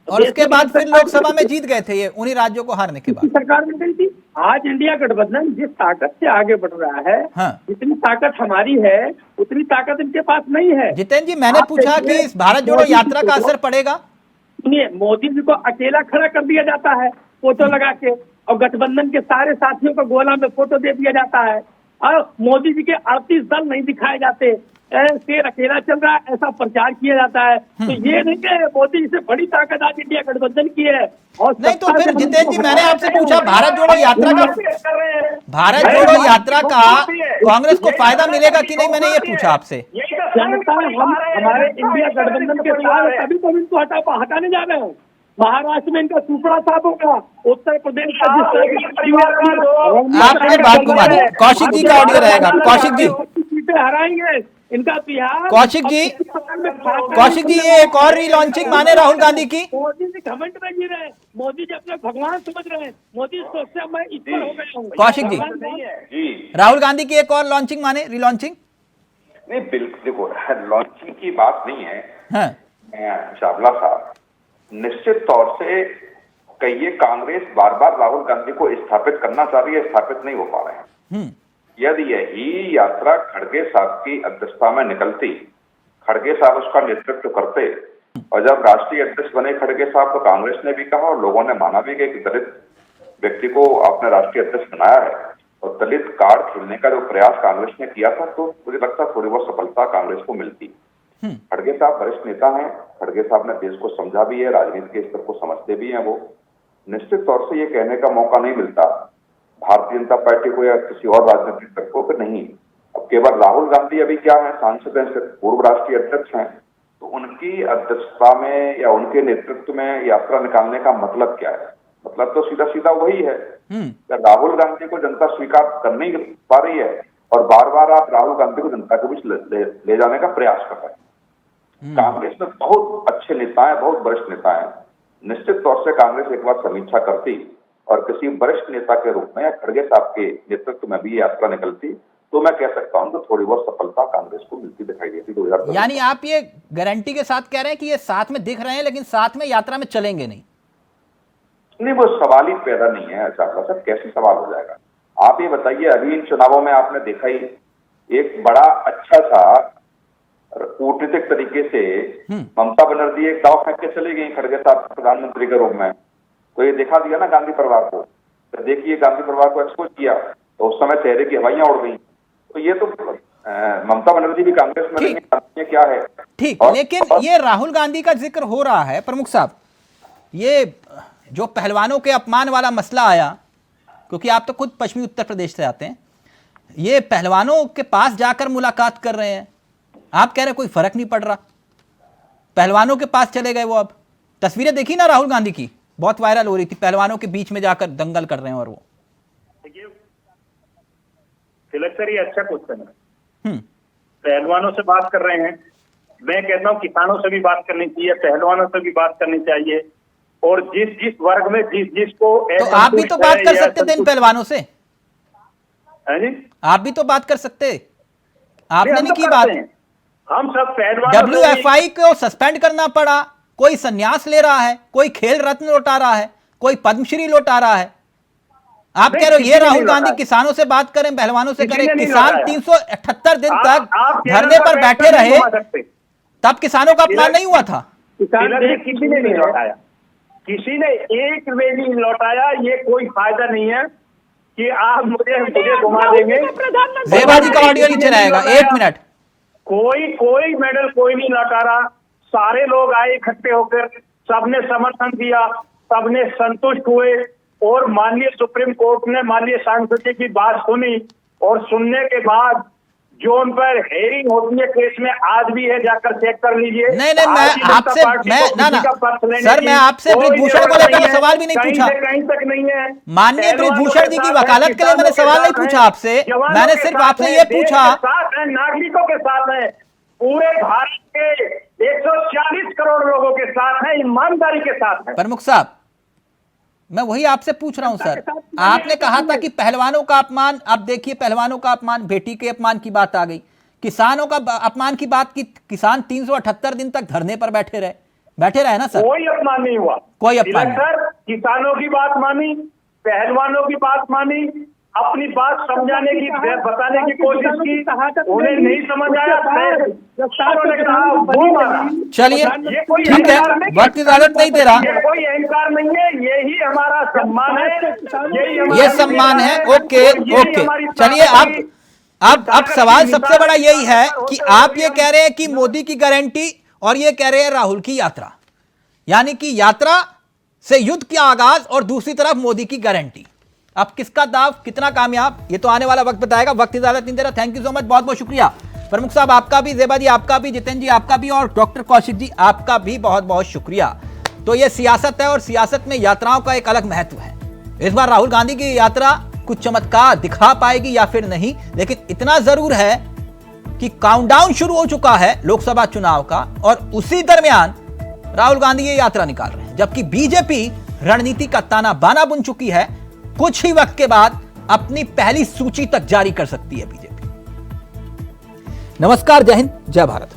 और उसके बाद फिर लोकसभा में जीत गए थे ये, उन्हीं राज्यों को हारने के बाद सरकार बन गई थी। आज इंडिया गठबंधन जिस ताकत से आगे बढ़ रहा है, जितनी ताकत हमारी है उतनी ताकत इनके पास नहीं है। जितेंद्र जी, मैंने पूछा कि इस भारत जोड़ो यात्रा का असर पड़ेगा? सुनिए, मोदी जी को अकेला खड़ा कर दिया जाता है फोटो लगा के, और गठबंधन के सारे साथियों को गोला में फोटो दे दिया जाता है, और मोदी जी के 38 दल नहीं दिखाए जाते, शेर अकेला चल रहा है, ऐसा प्रचार किया जाता है। तो ये नहीं कि मोदी जी से बड़ी ताकत आज इंडिया गठबंधन की है। और नहीं तो फिर जितेंद्र जी, मैंने आपसे पूछा भारत जोड़ो यात्रा का कांग्रेस को फायदा मिलेगा कि नहीं, मैंने ये पूछा आपसे। जनता हमारे इंडिया गठबंधन के साथ तभी तो इनको हटाने जा रहे हैं। महाराष्ट्र में इनका सुपड़ा साहब होगा, उत्तर प्रदेश का आपने बात घुमा दी। कौशिक जी का ऑडियो रहेगा, कौशिक जी सीटें हराएंगे इनका बिहार। कौशिक जी ये एक और रीलॉन्चिंग माने राहुल गांधी की? मोदी जी घमंड में जी रहे हैं, मोदी जी अपने भगवान समझ रहे हैं, मोदी सोचते मैं ईश्वर हो गया हूँ। कौशिक जी, राहुल गांधी की एक और लॉन्चिंग माने, रीलॉन्चिंग? नहीं, बिल्कुल देखो, लॉन्चिंग की बात नहीं है। हाँ। चावला साहब, निश्चित तौर से कहिए कांग्रेस बार बार राहुल गांधी को स्थापित करना चाह रही है, स्थापित नहीं हो पा रहे हैं। यदि यही यात्रा खड़गे साहब की अध्यक्षता में निकलती, खड़गे साहब उसका नेतृत्व करते, और जब राष्ट्रीय अध्यक्ष बने खड़गे साहब, तो कांग्रेस ने भी कहा और लोगों ने माना भी कि दलित व्यक्ति को आपने राष्ट्रीय अध्यक्ष बनाया है, और दलित कार्ड खेलने का जो प्रयास कांग्रेस ने किया था, तो मुझे लगता थोड़ी बहुत सफलता कांग्रेस को मिलती। खड़गे साहब वरिष्ठ नेता हैं, खड़गे साहब ने देश को समझा भी है, राजनीति के स्तर को समझते भी हैं। वो निश्चित तौर से ये कहने का मौका नहीं मिलता भारतीय जनता पार्टी को या किसी और राजनीतिक दल को कि नहीं, अब केवल राहुल गांधी अभी क्या है, सांसद हैं, पूर्व राष्ट्रीय अध्यक्ष हैं, तो उनकी अध्यक्षता में या उनके नेतृत्व में यात्रा निकालने का मतलब क्या है? मतलब तो सीधा सीधा वही है कि राहुल गांधी को जनता स्वीकार कर नहीं पा रही है, और बार बार आप राहुल गांधी को जनता के बीच ले जाने का प्रयास कर रहे हैं। कांग्रेस में बहुत अच्छे नेता हैं, बहुत वरिष्ठ नेता हैं। निश्चित तौर से कांग्रेस एक बार समीक्षा करती और किसी वरिष्ठ नेता के रूप में या खड़गे साहब के नेतृत्व में भी यात्रा निकलती, तो मैं कह सकता हूं कि थोड़ी बहुत सफलता कांग्रेस को मिलती दिखाई देती 2000। यानी आप ये गारंटी के साथ कह रहे हैं कि ये साथ में दिख रहे हैं, लेकिन साथ में यात्रा में चलेंगे नहीं? नहीं, वो सवाल ही पैदा नहीं है चावला साहब, कैसे सवाल हो जाएगा? आप ये बताइए, अभी इन चुनावों में आपने देखा ही एक बड़ा अच्छा सा कूटनीतिक तरीके से ममता बनर्जी एक दाव फेंक के चली गई खड़गे साहब प्रधानमंत्री के रूप में, तो ये दिखा दिया ना गांधी परिवार को। तो देखिए, गांधी परिवार को एक्सपोज किया तो उस समय चेहरे की हवाइयां उड़ गई। तो ये तो ममता बनर्जी भी कांग्रेस में नहीं, क्या है ठीक। लेकिन ये राहुल गांधी का जिक्र हो रहा है प्रमुख साहब, ये जो पहलवानों के अपमान वाला मसला आया, क्योंकि आप तो खुद पश्चिमी उत्तर प्रदेश से आते हैं, ये पहलवानों के पास जाकर मुलाकात कर रहे हैं, आप कह रहे हैं कोई फर्क नहीं पड़ रहा, पहलवानों के पास चले गए वो। अब तस्वीरें देखी ना राहुल गांधी की, बहुत वायरल हो रही थी, पहलवानों के बीच में जाकर दंगल कर रहे हैं। और वो देखिए तिलक सर, ये अच्छा क्वेश्चन है। पहलवानों से बात कर रहे हैं, मैं कहता हूँ किसानों से भी बात करनी चाहिए, पहलवानों से भी बात करनी चाहिए, और जिस वर्ग में जिसको तो आप भी तो बात कर सकते थे इन पहलवानों से, आप भी तो बात कर सकते, आपने नहीं की बात। हम सब पहलवान, WFI को सस्पेंड करना पड़ा, कोई संन्यास ले रहा है, कोई खेल रत्न लौटा रहा है, कोई पद्मश्री लौटा रहा है। आप कह रहे हो ये राहुल गांधी किसानों से बात करें, पहलवानों से करें? किसान 378 दिन तक धरने पर बैठे रहे, तब किसानों का अपमान नहीं हुआ था? किसी ने नहीं लौटाया। किसी ने एक में नहीं लौटाया। ये कोई फायदा नहीं है कि आप मुझे घुमा देंगे। जेबा जी का ऑडियो नीचे रहेगा, 1 मिनट। कोई मेडल कोई नहीं लौटा रहा। सारे लोग आए इकट्ठे होकर, सबने समर्थन दिया, सबने संतुष्ट हुए और माननीय सुप्रीम कोर्ट ने माननीय सांसद जी की बात सुनी और सुनने के बाद जो उन पर हेयरिंग होती है केस में आज भी है, जाकर चेक कर लीजिए। नहीं मैं आपसे सर मैं आपसे ब्रिजभूषण को लेकर सवाल भी नहीं पूछा, कहीं तक नहीं है। माननीय ब्रिजभूषण जी की वकालत के लिए मैंने सवाल नहीं पूछा आपसे, मैंने सिर्फ आपसे ये पूछा। नागरिकों के साथ है, पूरे भारत के 140 करोड़ लोगों के साथ है, ईमानदारी के साथ है। प्रमुख साहब मैं वही आपसे पूछ रहा हूं सर, आपने कहा था कि पहलवानों का अपमान, अब देखिए पहलवानों का अपमान, बेटी के अपमान की बात आ गई, किसानों का अपमान की बात की, किसान 378 दिन तक धरने पर बैठे रहे ना सर? कोई अपमान नहीं हुआ, कोई अपमान नहीं। सर किसानों की बात मानी, पहलवानों की बात मानी, अपनी बात समझाने की बताने की कोशिश की, उन्हें नहीं समझ आया, चलिए ठीक है, वक्त इजाजत नहीं दे रहा। ये कोई अहंकार नहीं है, यही हमारा सम्मान है, ये सम्मान है। ओके चलिए अब सवाल सबसे बड़ा यही है कि आप ये कह रहे हैं कि मोदी की गारंटी और ये कह रहे हैं राहुल की यात्रा, यानी कि यात्रा से युद्ध का आगाज और दूसरी तरफ मोदी की गारंटी। अब किसका दाव कितना कामयाब, ये तो आने वाला वक्त बताएगा। वक्त इजाजत नहीं दे रहा। थैंक यू सो मच, बहुत बहुत शुक्रिया प्रमुख साहब आपका भी, जेबा जी आपका भी, जितेंद्र जी आपका भी और डॉक्टर कौशिक जी आपका भी बहुत बहुत शुक्रिया। तो ये सियासत है और सियासत में यात्राओं का एक अलग महत्व है। इस बार राहुल गांधी की यात्रा कुछ चमत्कार दिखा पाएगी या फिर नहीं, लेकिन इतना जरूर है कि काउंटडाउन शुरू हो चुका है लोकसभा चुनाव का और उसी दरमियान राहुल गांधी ये यात्रा निकाल रहे हैं, जबकि बीजेपी रणनीति का ताना बाना बुन चुकी है। कुछ ही वक्त के बाद अपनी पहली सूची तक जारी कर सकती है बीजेपी। नमस्कार, जय हिंद, जय भारत।